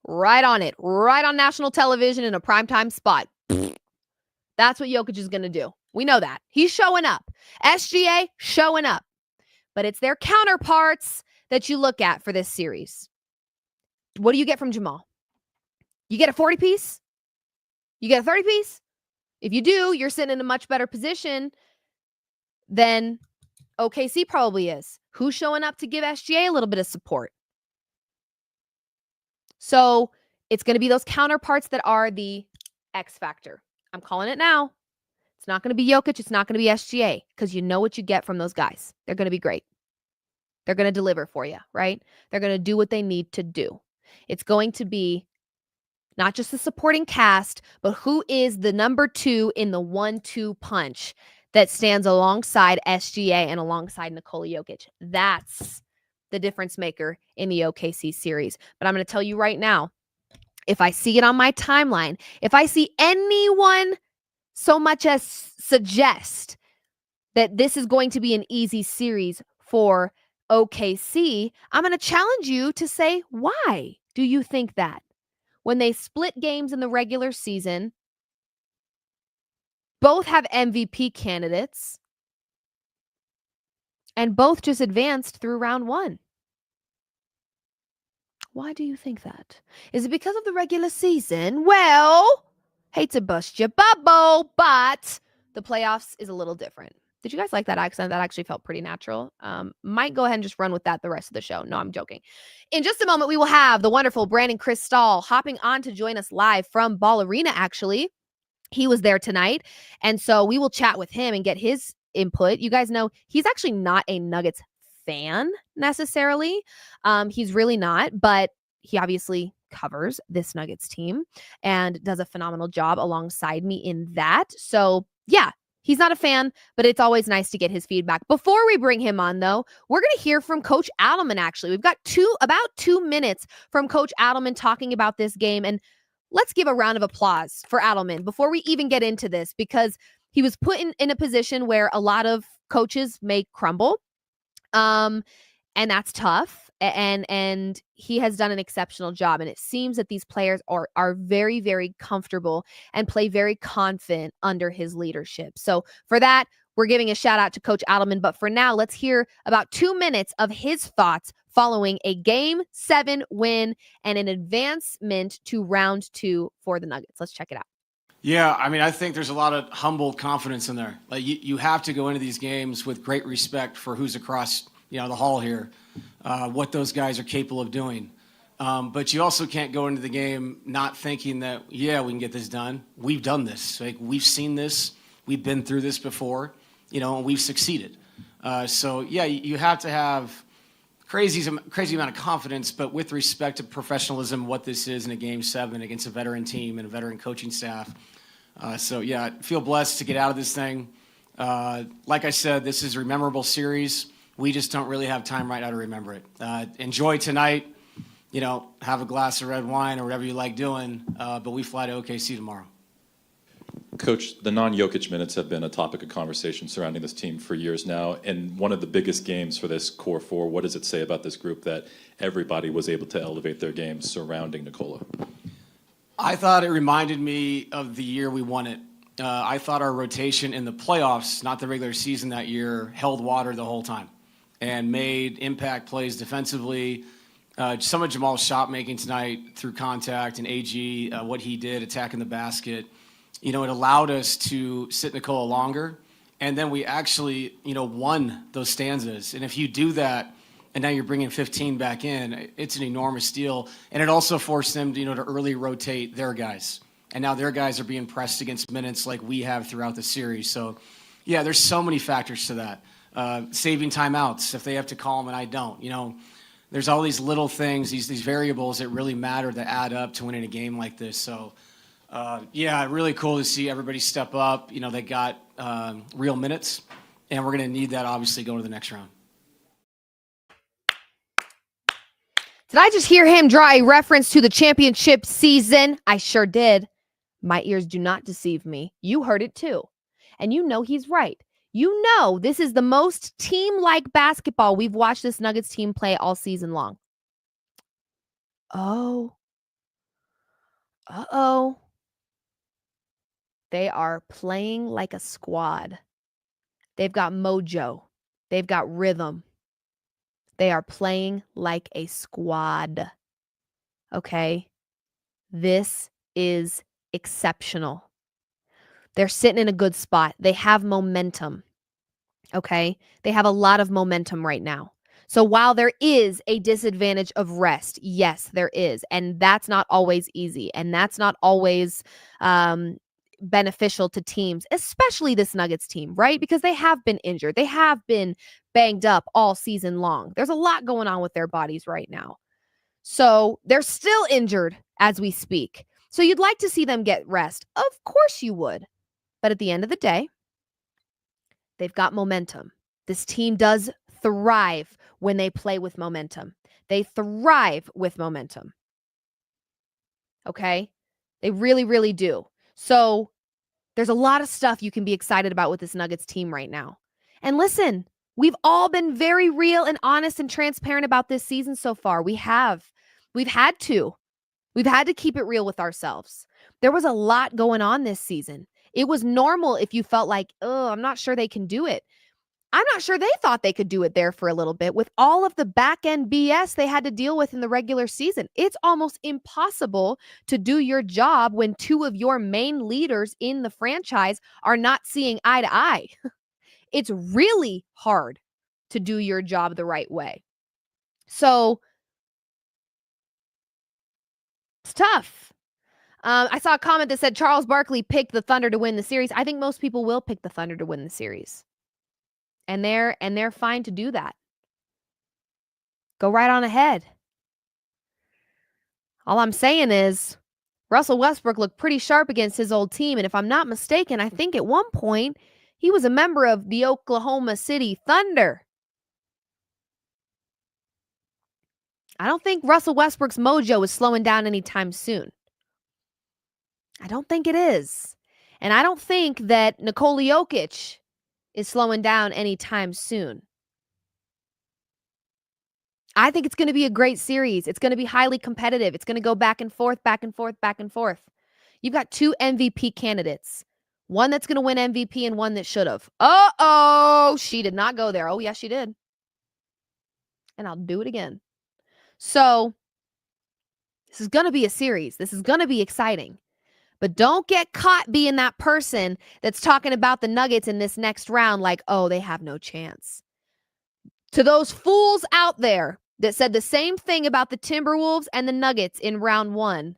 Right on it. Right on national television in a primetime spot. That's what Jokic is going to do. We know that. He's showing up. SGA showing up. But it's their counterparts that you look at for this series. What do you get from Jamal? You get a 40-piece? You get a 30-piece? If you do, you're sitting in a much better position than OKC probably is. Who's showing up to give SGA a little bit of support? So it's going to be those counterparts that are the X factor. I'm calling it now. It's not going to be Jokic. It's not going to be SGA because you know what you get from those guys. They're going to be great. They're going to deliver for you, right? They're going to do what they need to do. It's going to be not just the supporting cast, but who is the number 2 in the 1-2 punch that stands alongside SGA and alongside Nikola Jokic. That's the difference maker in the OKC series. But I'm going to tell you right now, if I see it on my timeline, if I see anyone so much as suggest that this is going to be an easy series for OKC, I'm going to challenge you to say, why do you think that? When they split games in the regular season, both have MVP candidates, and both just advanced through round 1. Why do you think that? Is it because of the regular season? Well, hate to bust your bubble, but the playoffs is a little different. Did you guys like that accent? That actually felt pretty natural. Might go ahead and just run with that the rest of the show. No, I'm joking. In just a moment, we will have the wonderful Brandon Cristal hopping on to join us live from Ball Arena, actually. He was there tonight, and so we will chat with him and get his input. You guys know he's actually not a Nuggets fan necessarily. He's really not, but he obviously covers this Nuggets team and does a phenomenal job alongside me in that. So yeah, he's not a fan, but it's always nice to get his feedback. Before we bring him on, though, we're going to hear from Coach Adelman, actually. We've got about 2 minutes from Coach Adelman talking about this game, and let's give a round of applause for Adelman before we even get into this, because he was put in a position where a lot of coaches may crumble. And that's tough. And he has done an exceptional job. And it seems that these players are very, very comfortable and play very confident under his leadership. So for that, we're giving a shout out to Coach Adelman. But for now, let's hear about 2 minutes of his thoughts following a Game 7 win and an advancement to round 2 for the Nuggets. Let's check it out. Yeah, I mean, I think there's a lot of humble confidence in there. Like you have to go into these games with great respect for who's across, the hall here, what those guys are capable of doing. But you also can't go into the game not thinking that, we can get this done. We've done this. Like, we've seen this. We've been through this before, and we've succeeded. You have to have crazy amount of confidence, but with respect to professionalism, what this is in a Game 7 against a veteran team and a veteran coaching staff. I feel blessed to get out of this thing. Like I said, this is a memorable series. We just don't really have time right now to remember it. Enjoy tonight, have a glass of red wine or whatever you like doing, but we fly to OKC tomorrow. Coach, the non-Jokic minutes have been a topic of conversation surrounding this team for years now, and one of the biggest games for this core four. What does it say about this group that everybody was able to elevate their game surrounding Nikola? I thought it reminded me of the year we won it. I thought our rotation in the playoffs, not the regular season that year, held water the whole time and made impact plays defensively. Some of Jamal's shot making tonight through contact and AG, what he did attacking the basket, it allowed us to sit Nikola longer. And then we actually, won those stanzas. And if you do that and now you're bringing 15 back in. It's an enormous deal, and it also forced them, to early rotate their guys. And now their guys are being pressed against minutes like we have throughout the series. So, yeah, there's so many factors to that. Saving timeouts if they have to call them and I don't. There's all these little things, these variables that really matter that add up to winning a game like this. So, yeah, really cool to see everybody step up. They got real minutes, and we're going to need that, obviously, going to the next round. Did I just hear him draw a reference to the championship season? I sure did. My ears do not deceive me. You heard it too. And he's right. This is the most team-like basketball we've watched this Nuggets team play all season long. Oh. Uh-oh. They are playing like a squad. They've got mojo. They've got rhythm. They are playing like a squad. Okay? This is exceptional. They're sitting in a good spot. They have momentum. Okay? They have a lot of momentum right now. So while there is a disadvantage of rest, yes, there is. And that's not always easy. And that's not always beneficial to teams, especially this Nuggets team, right? Because they have been injured. They have been banged up all season long. There's a lot going on with their bodies right now. So they're still injured as we speak. So you'd like to see them get rest. Of course you would. But at the end of the day, they've got momentum. This team does thrive when they play with momentum. They thrive with momentum. Okay? They really, really do. So there's a lot of stuff you can be excited about with this Nuggets team right now. And listen, we've all been very real and honest and transparent about this season so far. We have. We've had to. We've had to keep it real with ourselves. There was a lot going on this season. It was normal if you felt like, oh, I'm not sure they can do it. I'm not sure they thought they could do it there for a little bit with all of the back end BS they had to deal with in the regular season. It's almost impossible to do your job when two of your main leaders in the franchise are not seeing eye to eye. It's really hard to do your job the right way. So it's tough. I saw a comment that said Charles Barkley picked the Thunder to win the series. I think most people will pick the Thunder to win the series. And they're fine to do that. Go right on ahead. All I'm saying is Russell Westbrook looked pretty sharp against his old team. And if I'm not mistaken, I think at one point he was a member of the Oklahoma City Thunder. I don't think Russell Westbrook's mojo is slowing down anytime soon. I don't think it is. And I don't think that Nikola Jokic is slowing down anytime soon. I think it's going to be a great series. It's going to be highly competitive. It's going to go back and forth, back and forth, back and forth. You've got two MVP candidates. One that's going to win MVP and one that should have. Uh-oh, she did not go there. Oh, yes, she did. And I'll do it again. So this is going to be a series. This is going to be exciting. But don't get caught being that person that's talking about the Nuggets in this next round like, oh, they have no chance. To those fools out there that said the same thing about the Timberwolves and the Nuggets in round one,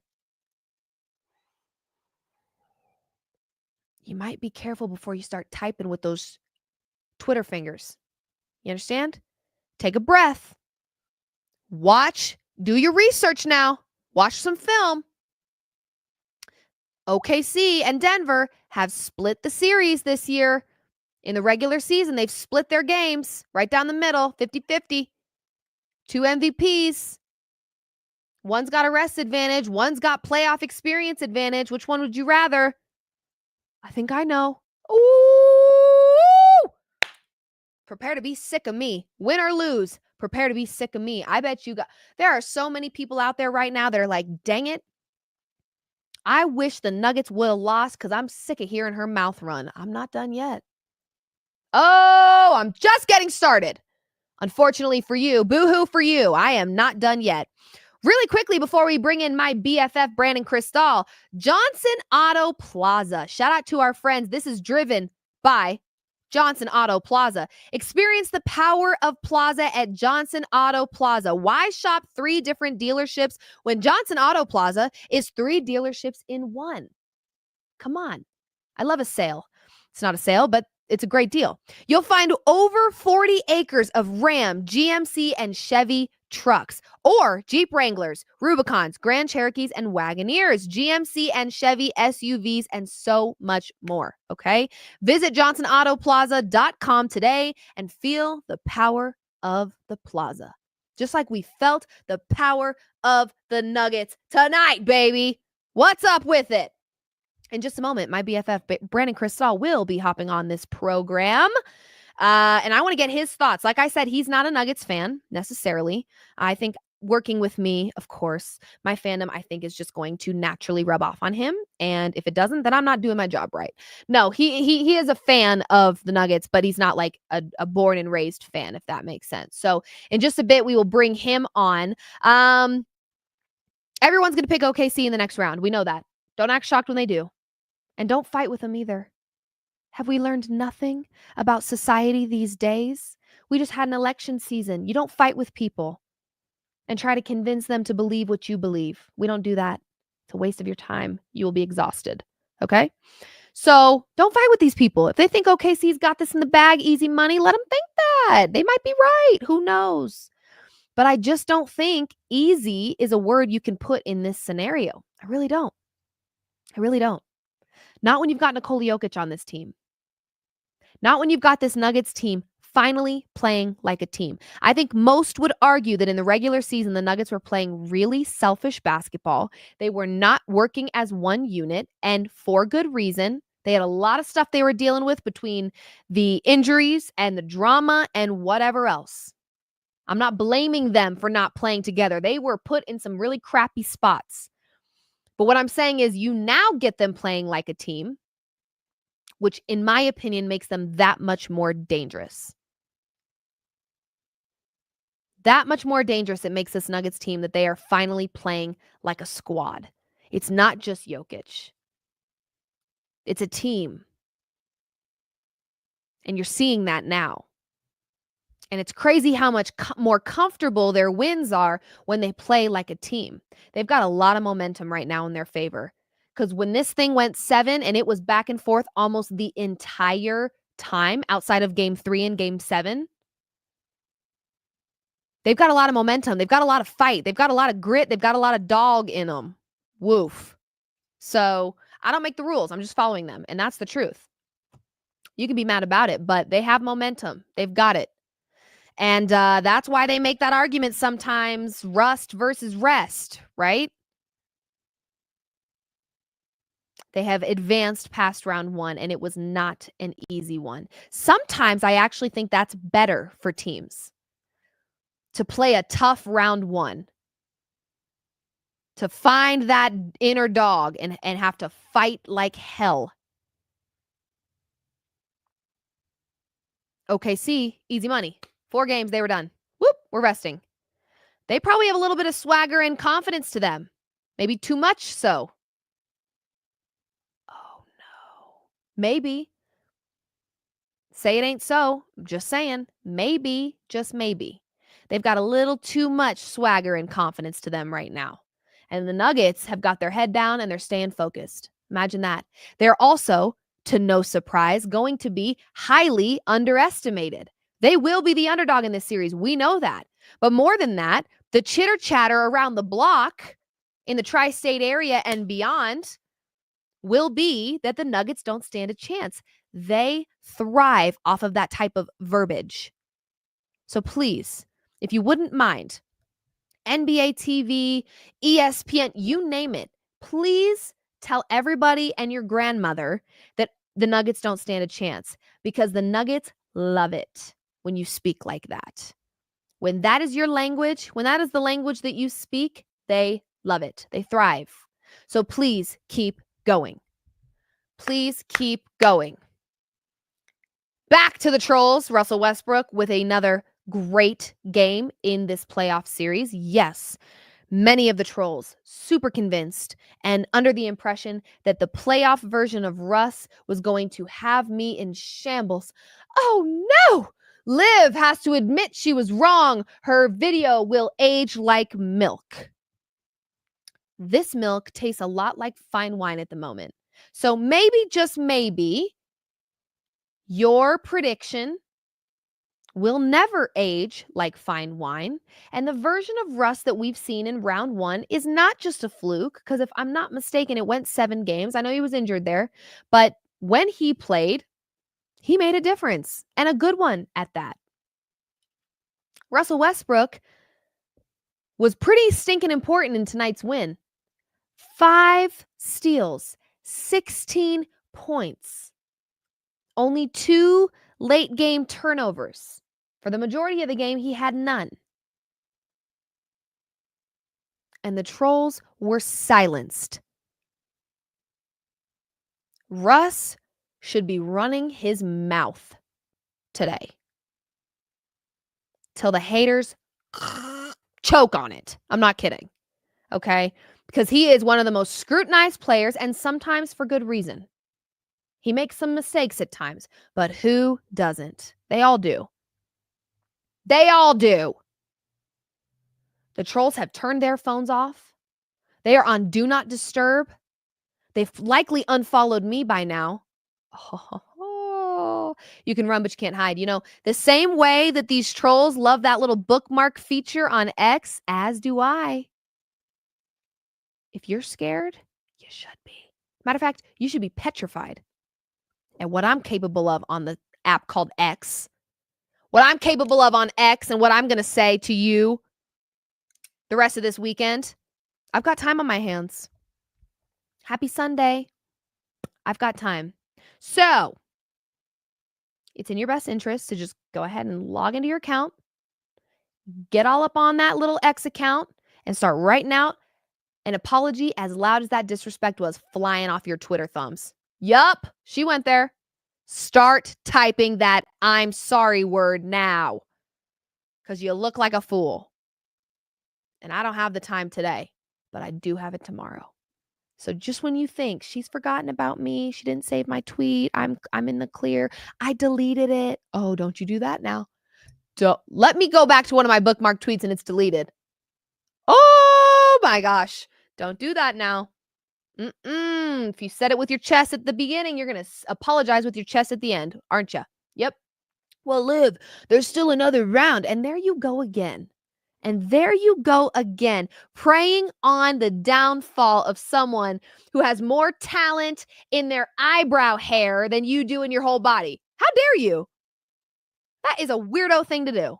you might be careful before you start typing with those Twitter fingers. You understand? Take a breath. Watch. Do your research now. Watch some film. OKC and Denver have split the series this year. In the regular season, they've split their games right down the middle, 50-50. Two MVPs. One's got a rest advantage. One's got playoff experience advantage. Which one would you rather? I think I know. Ooh! Prepare to be sick of me. Win or lose, prepare to be sick of me. I bet you got... There are so many people out there right now that are like, dang it. I wish the Nuggets would have lost because I'm sick of hearing her mouth run. I'm not done yet. Oh, I'm just getting started. Unfortunately for you, boo-hoo for you. I am not done yet. Really quickly before we bring in my BFF, Brandon Cristal, Johnson Auto Plaza. Shout out to our friends. This is driven by Johnson Auto Plaza. Experience the power of Plaza at Johnson Auto Plaza. Why shop 3 different dealerships when Johnson Auto Plaza is 3 dealerships in one? Come on. I love a sale. It's not a sale, but it's a great deal. You'll find over 40 acres of Ram, GMC, and Chevy trucks, or Jeep Wranglers, Rubicons, Grand Cherokees, and Wagoneers, GMC and Chevy SUVs, and so much more, okay? Visit johnsonautoplaza.com today and feel the power of the plaza. Just like we felt the power of the Nuggets tonight, baby. What's up with it? In just a moment, my BFF, Brandon Cristal, will be hopping on this program. And I want to get his thoughts. Like I said, he's not a Nuggets fan necessarily. I think working with me, of course, my fandom, I think, is just going to naturally rub off on him. And if it doesn't, then I'm not doing my job right. No, he is a fan of the Nuggets, but he's not like a born and raised fan, if that makes sense. So in just a bit, we will bring him on. Everyone's going to pick OKC in the next round. We know that. Don't act shocked when they do. And don't fight with them either. Have we learned nothing about society these days? We just had an election season. You don't fight with people and try to convince them to believe what you believe. We don't do that. It's a waste of your time. You will be exhausted. Okay? So don't fight with these people. If they think OKC's got this in the bag, easy money, let them think that. They might be right. Who knows? But I just don't think easy is a word you can put in this scenario. I really don't. I really don't. Not when you've got Nikola Jokic on this team. Not when you've got this Nuggets team finally playing like a team. I think most would argue that in the regular season, the Nuggets were playing really selfish basketball. They were not working as one unit, and for good reason. They had a lot of stuff they were dealing with between the injuries and the drama and whatever else. I'm not blaming them for not playing together. They were put in some really crappy spots. But what I'm saying is you now get them playing like a team, which in my opinion makes them that much more dangerous. That much more dangerous it makes this Nuggets team that they are finally playing like a squad. It's not just Jokic. It's a team. And you're seeing that now. And it's crazy how much more comfortable their wins are when they play like a team. They've got a lot of momentum right now in their favor. Because when this thing went 7 and it was back and forth almost the entire time outside of game 3 and game 7, they've got a lot of momentum. They've got a lot of fight. They've got a lot of grit. They've got a lot of dog in them. Woof. So I don't make the rules. I'm just following them. And that's the truth. You can be mad about it, but they have momentum. They've got it. And that's why they make that argument sometimes, rust versus rest, right? They have advanced past round 1, and it was not an easy one. Sometimes I actually think that's better for teams to play a tough round 1, to find that inner dog and have to fight like hell. OKC, easy money. 4 games, they were done. Whoop, we're resting. They probably have a little bit of swagger and confidence to them. Maybe too much so. Oh, no. Maybe. Say it ain't so. I'm just saying. Maybe, just maybe. They've got a little too much swagger and confidence to them right now. And the Nuggets have got their head down and they're staying focused. Imagine that. They're also, to no surprise, going to be highly underestimated. They will be the underdog in this series. We know that. But more than that, the chitter chatter around the block in the tri-state area and beyond will be that the Nuggets don't stand a chance. They thrive off of that type of verbiage. So please, if you wouldn't mind, NBA TV, ESPN, you name it, please tell everybody and your grandmother that the Nuggets don't stand a chance, because the Nuggets love it when you speak like that. When that is your language, when that is the language that you speak, they love it. They thrive. So please keep going. Please keep going. Back to the trolls, Russell Westbrook with another great game in this playoff series. Yes, Many of the trolls super convinced and under the impression that the playoff version of Russ was going to have me in shambles. Oh no! Liv has to admit she was wrong. Her video will age like milk. This milk tastes a lot like fine wine at the moment. So maybe, just maybe, your prediction will never age like fine wine. And the version of Russ that we've seen in round 1 is not just a fluke, because if I'm not mistaken, it went 7 games. I know he was injured there, but when he played, he made a difference, and a good one at that. Russell Westbrook was pretty stinking important in tonight's win. 5 steals, 16 points, only 2 late game turnovers. For the majority of the game, he had none. And the trolls were silenced. Russ should be running his mouth today till the haters choke on it. I'm not kidding. Okay? Because he is one of the most scrutinized players, and sometimes for good reason. He makes some mistakes at times, but who doesn't? They all do. They all do. The trolls have turned their phones off. They are on Do Not Disturb. They've likely unfollowed me by now. Oh, you can run, but you can't hide. You know, the same way that these trolls love that little bookmark feature on X, as do I. If you're scared, you should be. Matter of fact, you should be petrified at what I'm capable of on the app called X. What I'm capable of on X and what I'm going to say to you the rest of this weekend. I've got time on my hands. Happy Sunday. I've got time. So, it's in your best interest to just go ahead and log into your account, get all up on that little X account, and start writing out an apology as loud as that disrespect was flying off your Twitter thumbs. Yup, she went there. Start typing that I'm sorry word now, because you look like a fool. And I don't have the time today, but I do have it tomorrow. So just when you think she's forgotten about me, she didn't save my tweet, I'm in the clear, I deleted it. Oh, don't you do that now. Let me go back to one of my bookmarked tweets and it's deleted. Oh my gosh. Don't do that now. If you said it with your chest at the beginning, you're going to apologize with your chest at the end, aren't you? Yep. Well, Liv, there's still another round. And there you go again. And there you go again, preying on the downfall of someone who has more talent in their eyebrow hair than you do in your whole body. How dare you? That is a weirdo thing to do.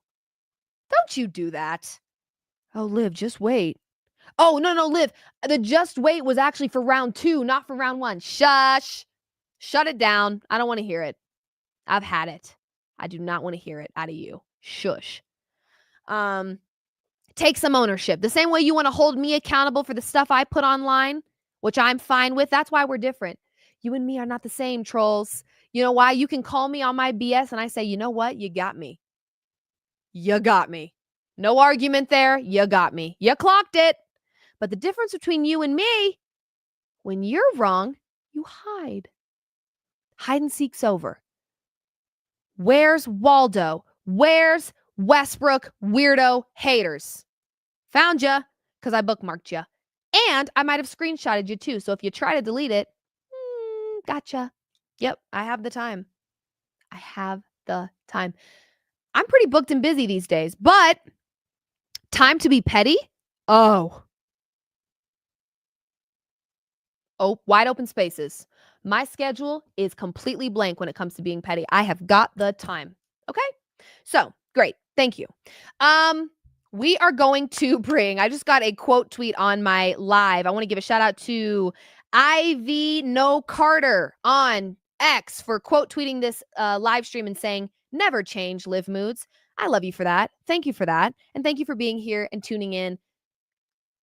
Don't you do that. Oh, Liv, just wait. Oh, no, Liv. The just wait was actually for round 2, not for round 1. Shush. Shut it down. I don't want to hear it. I've had it. I do not want to hear it out of you. Shush. Take some ownership. The same way you want to hold me accountable for the stuff I put online, which I'm fine with. That's why we're different. You and me are not the same, trolls. You know why? You can call me on my BS and I say, you know what? You got me. You got me. No argument there. You got me. You clocked it. But the difference between you and me, when you're wrong, you hide. Hide and seek's over. Where's Waldo? Where's Westbrook weirdo haters? Found ya, because I bookmarked ya. And I might have screenshotted you too. So if you try to delete it, gotcha. Yep, I have the time. I have the time. I'm pretty booked and busy these days, but time to be petty? Oh, wide open spaces. My schedule is completely blank when it comes to being petty. I have got the time. Okay? So, great. Thank you. We are going to bring, I just got a quote tweet on my live. I want to give a shout out to Ivy No Carter on X for quote tweeting this live stream and saying, never change, Liv Moods. I love you for that. Thank you for that. And thank you for being here and tuning in.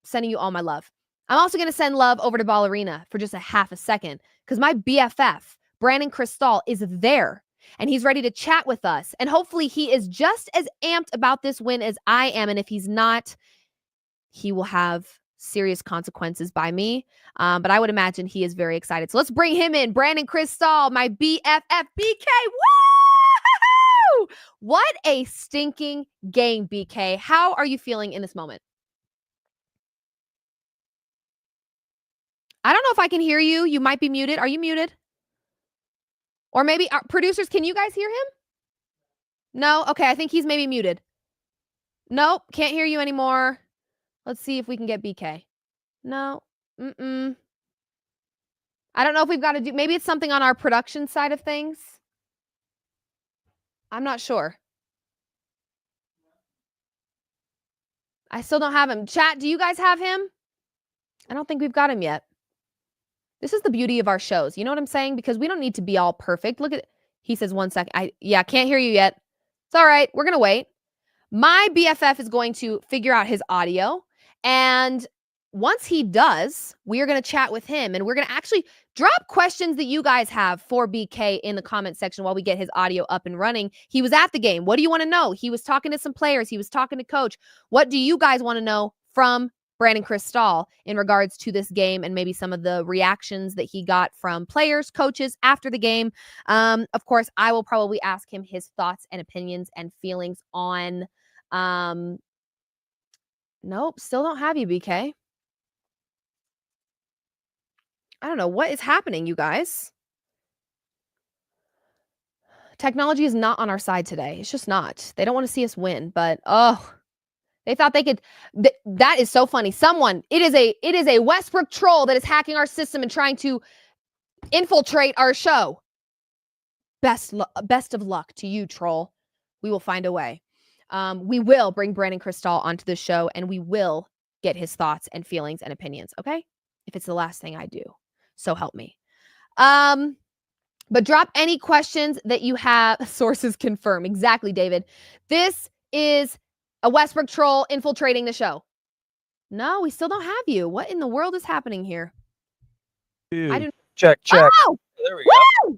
Sending you all my love. I'm also going to send love over to Ballerina for just a half a second because my BFF, Brandon Cristal, is there and he's ready to chat with us. And hopefully he is just as amped about this win as I am. And if he's not, he will have serious consequences by me. But I would imagine he is very excited. So let's bring him in. Brandon Cristall, my BFF BK. Woo! What a stinking game, BK. How are you feeling in this moment? I don't know if I can hear you. You might be muted. Are you muted? Or maybe producers, can you guys hear him? No? Okay, I think he's maybe muted. Nope, can't hear you anymore. Let's see if we can get BK. No. I don't know if we've got to do, maybe it's something on our production side of things. I'm not sure. I still don't have him. Chat, do you guys have him? I don't think we've got him yet. This is the beauty of our shows. You know what I'm saying? Because we don't need to be all perfect. Look at, he says 1 second. Can't hear you yet. It's all right. We're going to wait. My BFF is going to figure out his audio. And once he does, we are going to chat with him. And we're going to actually drop questions that you guys have for BK in the comment section while we get his audio up and running. He was at the game. What do you want to know? He was talking to some players. He was talking to coach. What do you guys want to know from Brandon Cristall in regards to this game and maybe some of the reactions that he got from players, coaches after the game? Of course, I will probably ask him his thoughts and opinions and feelings on, nope, still don't have you, BK. I don't know what is happening, you guys. Technology is not on our side today. It's just not. They don't want to see us win, but they thought they could. That is so funny. It is a Westbrook troll that is hacking our system and trying to infiltrate our show. Best of luck to you, troll. We will find a way. We will bring Brandon Cristall onto the show, and we will get his thoughts and feelings and opinions. Okay, if it's the last thing I do, so help me. But drop any questions that you have. Sources confirm. Exactly, David. This is a Westbrook troll infiltrating the show. No, we still don't have you. What in the world is happening here? Dude, I do. check. Oh, There we go.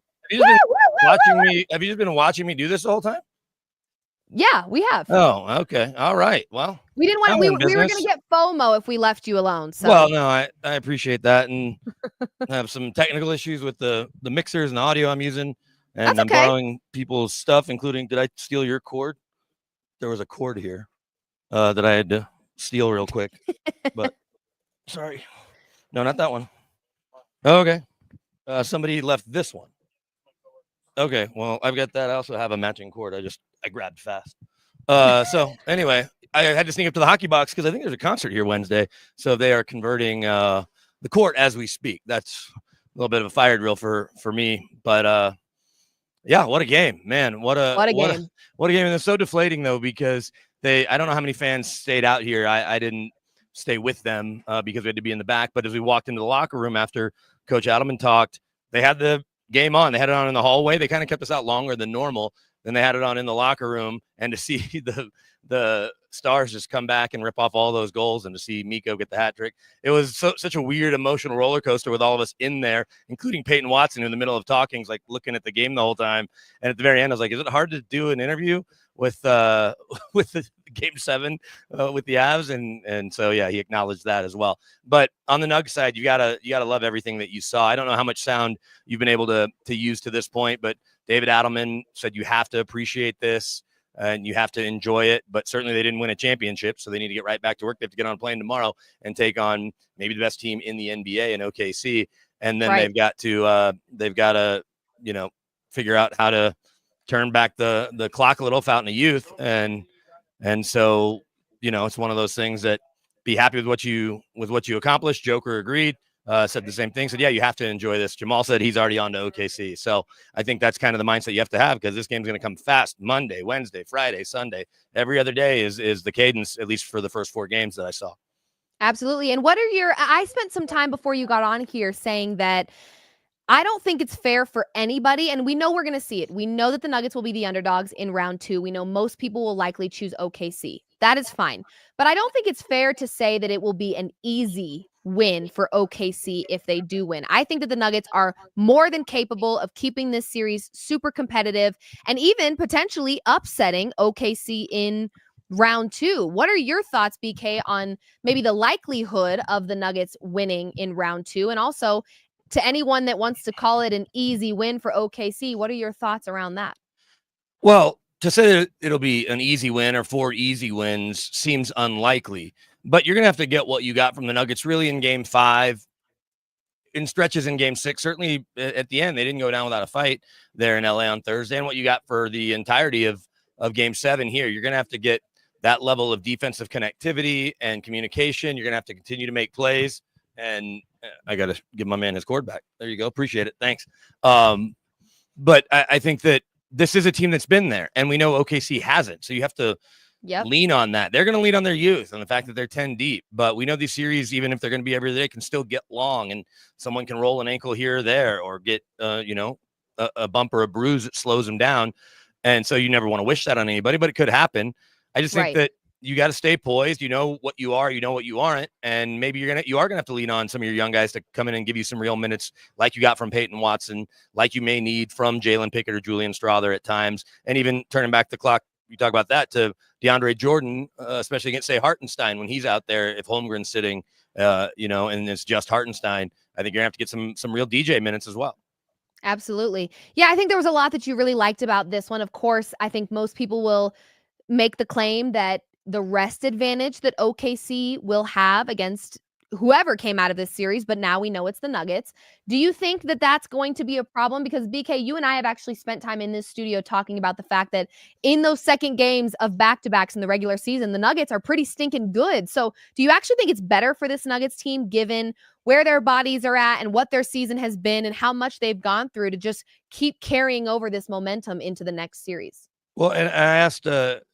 Have you just been watching me do this the whole time? Yeah, we have. Oh, okay. All right. Well, We didn't want. I'm We in were going to business. get FOMO if we left you alone. So. well, no, I appreciate that, and I have some technical issues with the mixers and the audio I'm using, and That's I'm okay. borrowing people's stuff, including. Did I steal your cord? There was a cord here that I had to steal real quick, but sorry, no, not that one. Okay, somebody left this one. Okay, well, I've got that. I also have a matching cord. I grabbed fast. So anyway, I had to sneak up to the hockey box because I think there's a concert here Wednesday. So they are converting the court as we speak. That's a little bit of a fire drill for me. But yeah, what a game, man. What a game. What a game. And it's so deflating though, because I don't know how many fans stayed out here. I didn't stay with them because we had to be in the back. But as we walked into the locker room after Coach Adelman talked, they had the game on. They had it on in the hallway. They kind of kept us out longer than normal. Then they had it on in the locker room, and to see the Stars just come back and rip off all those goals, and to see Miko get the hat trick, it was such a weird emotional roller coaster with all of us in there, including Peyton Watson, who in the middle of talking, is like looking at the game the whole time. And at the very end, I was like, "Is it hard to do an interview with the Game 7 with the Avs?" And so yeah, he acknowledged that as well. But on the Nuggets side, you gotta love everything that you saw. I don't know how much sound you've been able to use to this point, but David Adelman said you have to appreciate this and you have to enjoy it, but certainly they didn't win a championship, so they need to get right back to work. They have to get on a plane tomorrow and take on maybe the best team in the NBA in OKC, and then they've got to figure out how to turn back the clock a little, fountain of youth, and so it's one of those things that be happy with what you accomplished. Joker agreed. Said the same thing. Said, yeah, you have to enjoy this. Jamal said he's already on to OKC. So I think that's kind of the mindset you have to have, because this game's going to come fast. Monday, Wednesday, Friday, Sunday. Every other day is the cadence, at least for the first 4 games that I saw. Absolutely. And I spent some time before you got on here saying that I don't think it's fair for anybody, and we know we're going to see it. We know that the Nuggets will be the underdogs in round 2. We know most people will likely choose OKC. That is fine. But I don't think it's fair to say that it will be an easy win for OKC if they do win. I think that the Nuggets are more than capable of keeping this series super competitive and even potentially upsetting OKC in round 2. What are your thoughts, BK, on maybe the likelihood of the Nuggets winning in round 2? And also, to anyone that wants to call it an easy win for OKC, what are your thoughts around that? Well, to say that it'll be an easy win or 4 easy wins seems unlikely, but you're going to have to get what you got from the Nuggets really in game 5, in stretches in game 6. Certainly at the end, they didn't go down without a fight there in LA on Thursday. And what you got for the entirety of game 7 here, you're going to have to get that level of defensive connectivity and communication. You're going to have to continue to make plays. And I got to give my man his cord back. There you go. Appreciate it. Thanks. But I think that this is a team that's been there, and we know OKC hasn't. So you have to lean on that. They're going to lean on their youth and the fact that they're 10 deep. But we know these series, even if they're going to be every day, can still get long, and someone can roll an ankle here or there, or get a bump or a bruise that slows them down. And so you never want to wish that on anybody, but it could happen. I just think that you got to stay poised. You know what you are, you know what you aren't, and maybe you are gonna have to lean on some of your young guys to come in and give you some real minutes, like you got from Peyton Watson, like you may need from Jalen Pickett or Julian Strawther at times, and even turning back the clock. You talk about that to DeAndre Jordan, especially against, say, Hartenstein when he's out there. If Holmgren's sitting, and it's just Hartenstein, I think you're gonna have to get some real DJ minutes as well. Absolutely. Yeah, I think there was a lot that you really liked about this one. Of course, I think most people will make the claim that the rest advantage that OKC will have against whoever came out of this series, but now we know it's the Nuggets. Do you think that that's going to be a problem? Because BK, you and I have actually spent time in this studio talking about the fact that in those second games of back-to-backs in the regular season, the Nuggets are pretty stinking good. So do you actually think it's better for this Nuggets team, given where their bodies are at and what their season has been and how much they've gone through, to just keep carrying over this momentum into the next series? Well, and I asked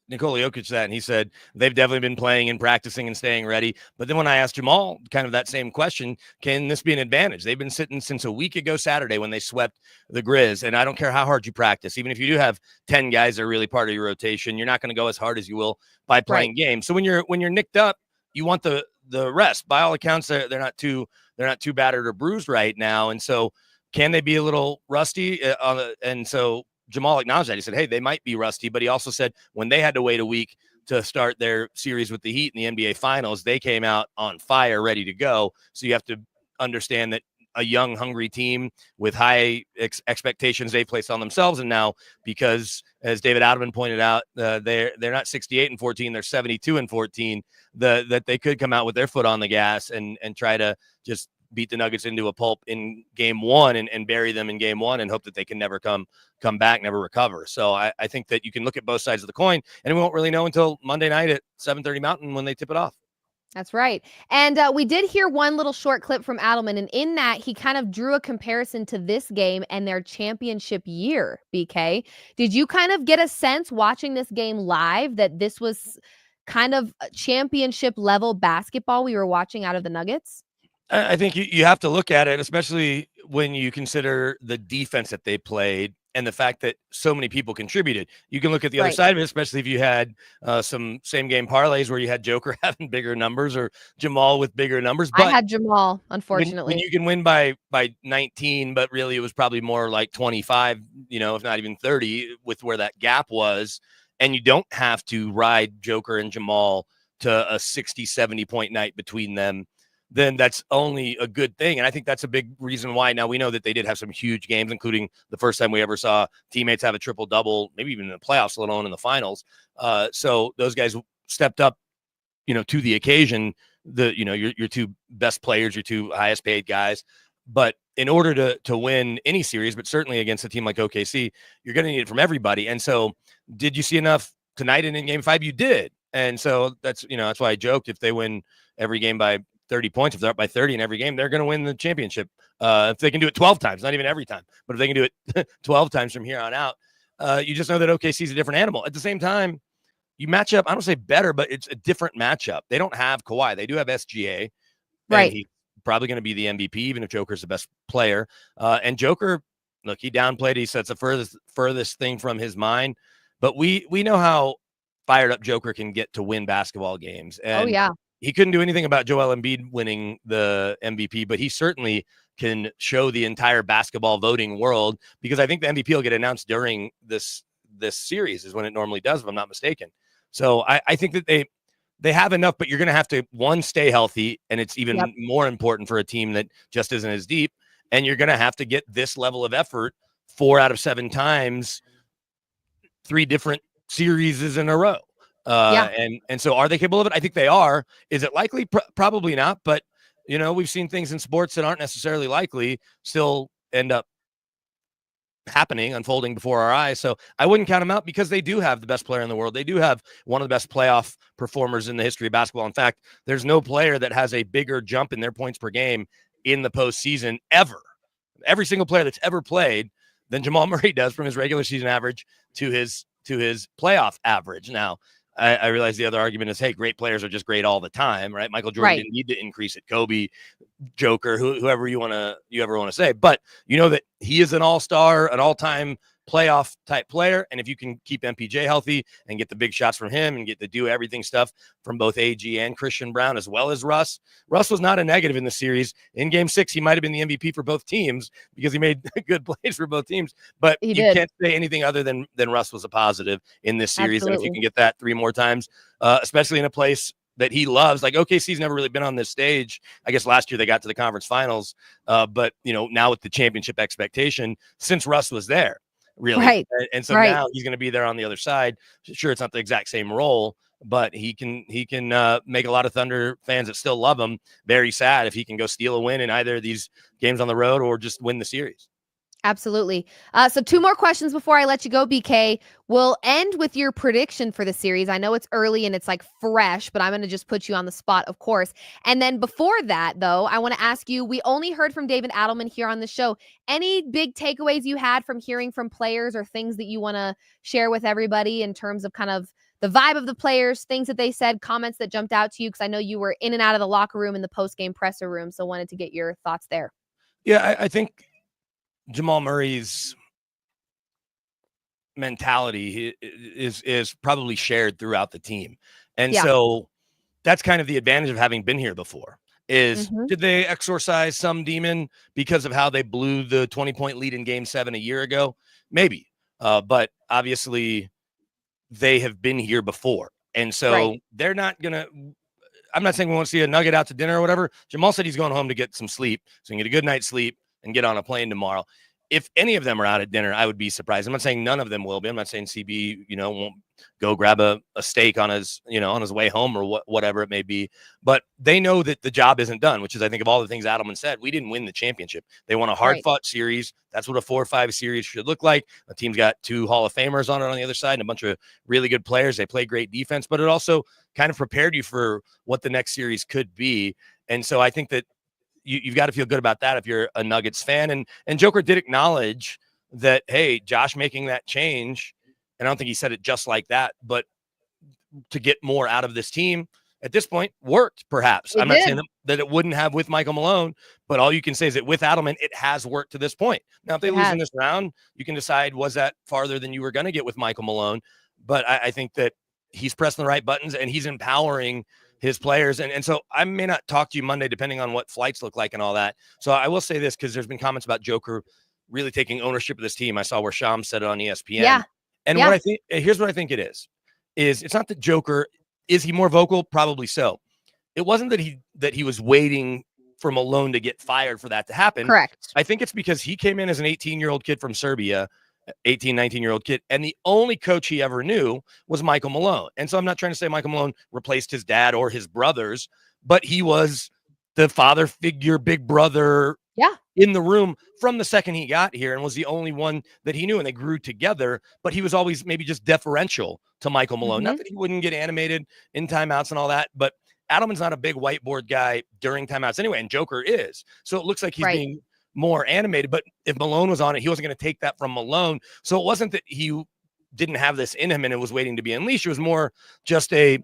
Nikola Jokic that, and he said they've definitely been playing and practicing and staying ready. But then when I asked Jamal kind of that same question, can this be an advantage? They've been sitting since a week ago Saturday when they swept the Grizz. And I don't care how hard you practice, even if you do have 10 guys that are really part of your rotation, you're not going to go as hard as you will by playing games. So when you're nicked up, you want the rest. By all accounts, they're not too battered or bruised right now. And so can they be a little rusty? And so Jamal acknowledged that. He said, hey, they might be rusty, but he also said when they had to wait a week to start their series with the Heat in the NBA Finals, they came out on fire, ready to go. So you have to understand that a young, hungry team with high expectations they placed on themselves, and now, because as David Adelman pointed out, they're not 68-14, they're 72-14. That they could come out with their foot on the gas and try to just beat the Nuggets into a pulp in game 1 and bury them in game 1 and hope that they can never come back, never recover. So I think that you can look at both sides of the coin, and we won't really know until Monday night at 7:30 Mountain when they tip it off. That's right. And we did hear one little short clip from Adelman, and in that, he kind of drew a comparison to this game and their championship year, BK. Did you kind of get a sense watching this game live that this was kind of championship level basketball we were watching out of the Nuggets? I think you have to look at it, especially when you consider the defense that they played and the fact that so many people contributed. You can look at the other side of it, especially if you had some same game parlays where you had Joker having bigger numbers or Jamal with bigger numbers. But I had Jamal, unfortunately. When you can win by 19, but really it was probably more like 25, if not even 30 with where that gap was. And you don't have to ride Joker and Jamal to a 60, 70 point night between them, then that's only a good thing. And I think that's a big reason why. Now we know that they did have some huge games, including the first time we ever saw teammates have a triple double, maybe even in the playoffs, let alone in the finals. So those guys stepped up, to the occasion. Your two best players, your two highest paid guys. But in order to win any series, but certainly against a team like OKC, you're going to need it from everybody. And so did you see enough tonight in game 5? You did. And so that's why I joked, if they win every game by 30 points, if they're up by 30 in every game, they're going to win the championship. If they can do it 12 times, not even every time, but if they can do it 12 times from here on out, you just know that OKC is a different animal. At the same time, you match up, I don't say better, but it's a different matchup. They don't have Kawhi. They do have SGA. Right. He's probably going to be the MVP, even if Joker's the best player. And Joker, look, he downplayed. He said it's the furthest thing from his mind. But we know how fired up Joker can get to win basketball games. And he couldn't do anything about Joel Embiid winning the MVP, but he certainly can show the entire basketball voting world, because I think the MVP will get announced during this series is when it normally does, if I'm not mistaken. So I think that they have enough, but you're going to have to, one, stay healthy. And it's even more important for a team that just isn't as deep. And you're going to have to get this level of effort 4 out of 7 times, 3 different series in a row. And so are they capable of it? I think they are. Is it likely? Probably not. But, we've seen things in sports that aren't necessarily likely still end up happening, unfolding before our eyes. So I wouldn't count them out because they do have the best player in the world. They do have one of the best playoff performers in the history of basketball. In fact, there's no player that has a bigger jump in their points per game in the postseason ever. Every single player that's ever played than Jamal Murray does from his regular season average to his playoff average. Now, I realize the other argument is, hey, great players are just great all the time, right? Michael Jordan didn't need to increase it. Kobe, Joker, whoever you ever want to say, but that he is an all-star, an all-time playoff type player. And if you can keep MPJ healthy and get the big shots from him and get the do everything stuff from both AG and Christian Brown, as well as Russ was not a negative in the series. In game 6, he might've been the MVP for both teams because he made good plays for both teams, but you can't say anything other than Russ was a positive in this series. Absolutely. And if you can get that 3 more times, especially in a place that he loves, like OKC's never really been on this stage. I guess last year they got to the conference finals, but now with the championship expectation since Russ was there, really. Right. And so now he's going to be there on the other side. Sure, it's not the exact same role, but he can make a lot of Thunder fans that still love him very sad if he can go steal a win in either of these games on the road or just win the series. Absolutely. So 2 more questions before I let you go, BK. We'll end with your prediction for the series. I know it's early and it's like fresh, but I'm going to just put you on the spot, of course. And then before that, though, I want to ask you, we only heard from David Adelman here on the show. Any big takeaways you had from hearing from players or things that you want to share with everybody in terms of kind of the vibe of the players, things that they said, comments that jumped out to you? Because I know you were in and out of the locker room and the post-game presser room, so wanted to get your thoughts there. Yeah, I think Jamal Murray's mentality is probably shared throughout the team. And so that's kind of the advantage of having been here before is did they exorcise some demon because of how they blew the 20-point lead in game 7 a year ago? Maybe. But obviously they have been here before. And so they're not going to, I'm not saying we want to see a nugget out to dinner or whatever. Jamal said he's going home to get some sleep. So he can get a good night's sleep and get on a plane tomorrow. If any of them are out at dinner, I would be surprised. I'm not saying none of them will be. I'm not saying CB, won't go grab a steak on his, on his way home or whatever it may be. But they know that the job isn't done, which is, I think, of all the things Adelman said, we didn't win the championship. They won a hard-fought series. That's what a 4-5 series should look like. The team's got 2 Hall of Famers on it on the other side and a bunch of really good players. They play great defense, but it also kind of prepared you for what the next series could be. And so I think that you've got to feel good about that if you're a Nuggets fan. And Joker did acknowledge that, hey, Josh making that change, and I don't think he said it just like that, but to get more out of this team at this point worked, perhaps. I'm not saying that it wouldn't have with Michael Malone, but all you can say is that with Adelman, it has worked to this point. Now, if they lose in this round, you can decide, was that farther than you were going to get with Michael Malone? But I think that he's pressing the right buttons and he's empowering his players. And so I may not talk to you Monday, depending on what flights look like and all that. So I will say this, because there's been comments about Joker really taking ownership of this team. I saw where Shams said it on ESPN. Yeah. And what I think, here's what I think it is it's not that Joker, is he more vocal? Probably so. It wasn't that he was waiting for Malone to get fired for that to happen. Correct. I think it's because he came in as an 18-year-old kid from Serbia, 19-year-old kid, and the only coach he ever knew was Michael Malone. And so I'm not trying to say Michael Malone replaced his dad or his brothers, but he was the father figure, big brother in the room from the second he got here, and was the only one that he knew, and they grew together. But he was always maybe just deferential to Michael Malone. Not that he wouldn't get animated in timeouts and all that, but Adelman's not a big whiteboard guy during timeouts anyway, and Joker is. So it looks like he's being more animated. But if Malone was on it, he wasn't going to take that from Malone. So it wasn't that he didn't have this in him and it was waiting to be unleashed. It was more just a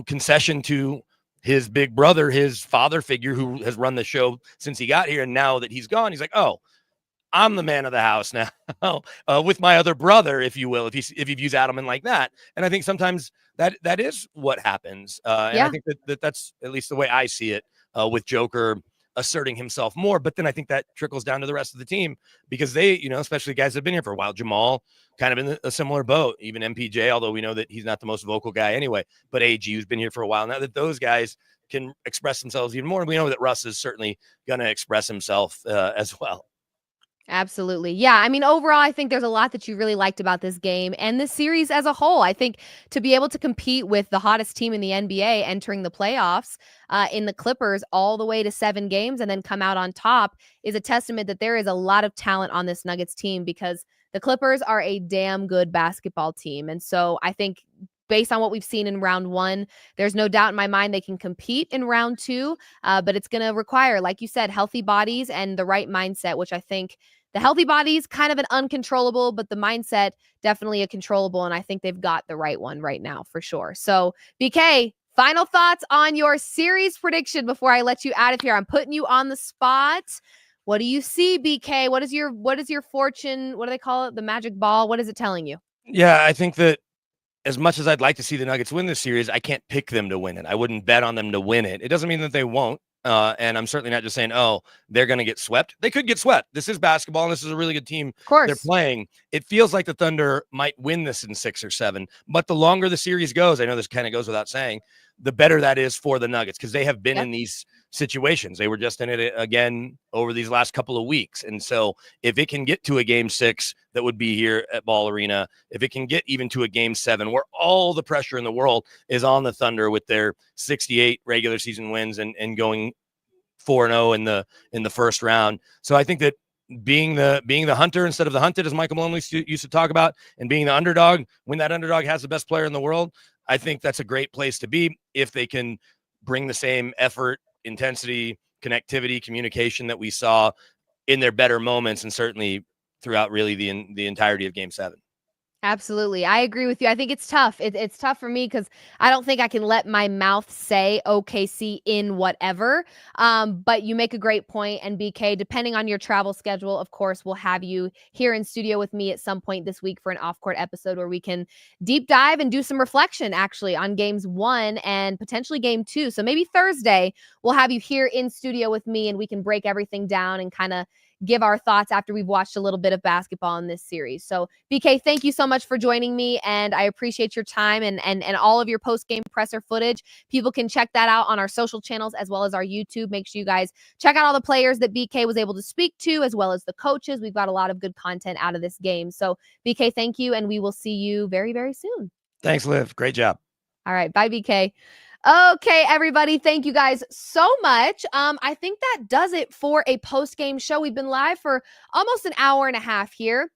concession to his big brother, his father figure, who has run the show since he got here. And now that he's gone, he's like, oh, I'm the man of the house now, with my other brother, if you will, if you views Adelman like that. And I think sometimes that is what happens. And I think that's at least the way I see it with Joker asserting himself more. But then I think that trickles down to the rest of the team because they, especially guys that have been here for a while. Jamal kind of in a similar boat, even MPJ, although we know that he's not the most vocal guy anyway. But AG, who's been here for a while now, that those guys can express themselves even more. And we know that Russ is certainly going to express himself as well. Absolutely. Yeah. I mean, overall, I think there's a lot that you really liked about this game and this series as a whole. I think to be able to compete with the hottest team in the NBA entering the playoffs in the Clippers all the way to 7 games and then come out on top is a testament that there is a lot of talent on this Nuggets team because the Clippers are a damn good basketball team. And so I think based on what we've seen in round 1, there's no doubt in my mind they can compete in round 2, but it's going to require, like you said, healthy bodies and the right mindset, which I think the healthy bodies kind of an uncontrollable, but the mindset definitely a controllable, and I think they've got the right one right now for sure. So, BK, final thoughts on your series prediction before I let you out of here. I'm putting you on the spot. What do you see, BK? What is your fortune? What do they call it? The magic ball? What is it telling you? Yeah, I think that as much as I'd like to see the Nuggets win this series, I can't pick them to win it. I wouldn't bet on them to win it. It doesn't mean that they won't. And I'm certainly not just saying, oh, they're going to get swept. They could get swept. This is basketball, and this is a really good team Of course. they're playing. It feels like the Thunder might win this in 6 or 7. But the longer the series goes, I know this kind of goes without saying, the better that is for the Nuggets because they have been in these situations. They were just in it again over these last couple of weeks. And so if it can get to a game 6 that would be here at Ball Arena, if it can get even to a game 7 where all the pressure in the world is on the Thunder with their 68 regular season wins and going 4-0 in the first round. So I think that being the hunter instead of the hunted, as Michael Malone used to talk about, and being the underdog, when that underdog has the best player in the world, I think that's a great place to be if they can bring the same effort, intensity, connectivity, communication that we saw in their better moments and certainly throughout really the entirety of Game 7. Absolutely. I agree with you. I think it's tough. It's tough for me because I don't think I can let my mouth say OKC in whatever. But you make a great point. And BK, depending on your travel schedule, of course, we'll have you here in studio with me at some point this week for an off-court episode where we can deep dive and do some reflection actually on games 1 and potentially game 2. So maybe Thursday we'll have you here in studio with me and we can break everything down and kind of give our thoughts after we've watched a little bit of basketball in this series. So BK, thank you so much for joining me. And I appreciate your time and all of your post-game presser footage. People can check that out on our social channels as well as our YouTube. Make sure you guys check out all the players that BK was able to speak to, as well as the coaches. We've got a lot of good content out of this game. So BK, thank you. And we will see you very, very soon. Thanks, Liv. Great job. All right. Bye, BK. Okay, everybody. Thank you guys so much. I think that does it for a post-game show. We've been live for almost an hour and a half here.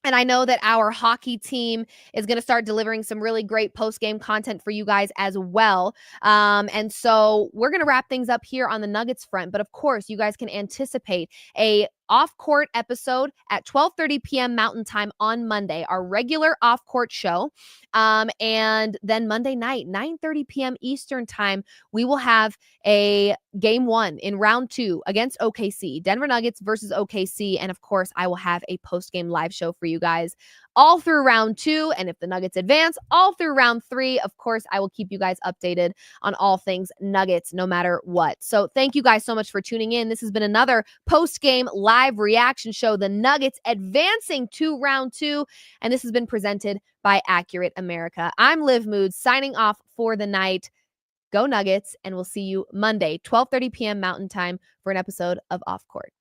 And I know that our hockey team is going to start delivering some really great post-game content for you guys as well. And so we're going to wrap things up here on the Nuggets front. But of course, you guys can anticipate a off-court episode at 12:30 p.m. Mountain Time on Monday, our regular off-court show. And then Monday night, 9:30 p.m. Eastern Time, we will have a game 1 in round 2 against OKC, Denver Nuggets versus OKC. And of course, I will have a post-game live show for you guys all through round 2. And if the Nuggets advance, all through round 3. Of course, I will keep you guys updated on all things Nuggets, no matter what. So thank you guys so much for tuning in. This has been another post-game live reaction show, the Nuggets advancing to round 2. And this has been presented by Accurate America. I'm Liv Moods signing off for the night. Go Nuggets, and we'll see you Monday, 12:30 p.m. Mountain Time for an episode of Off Court.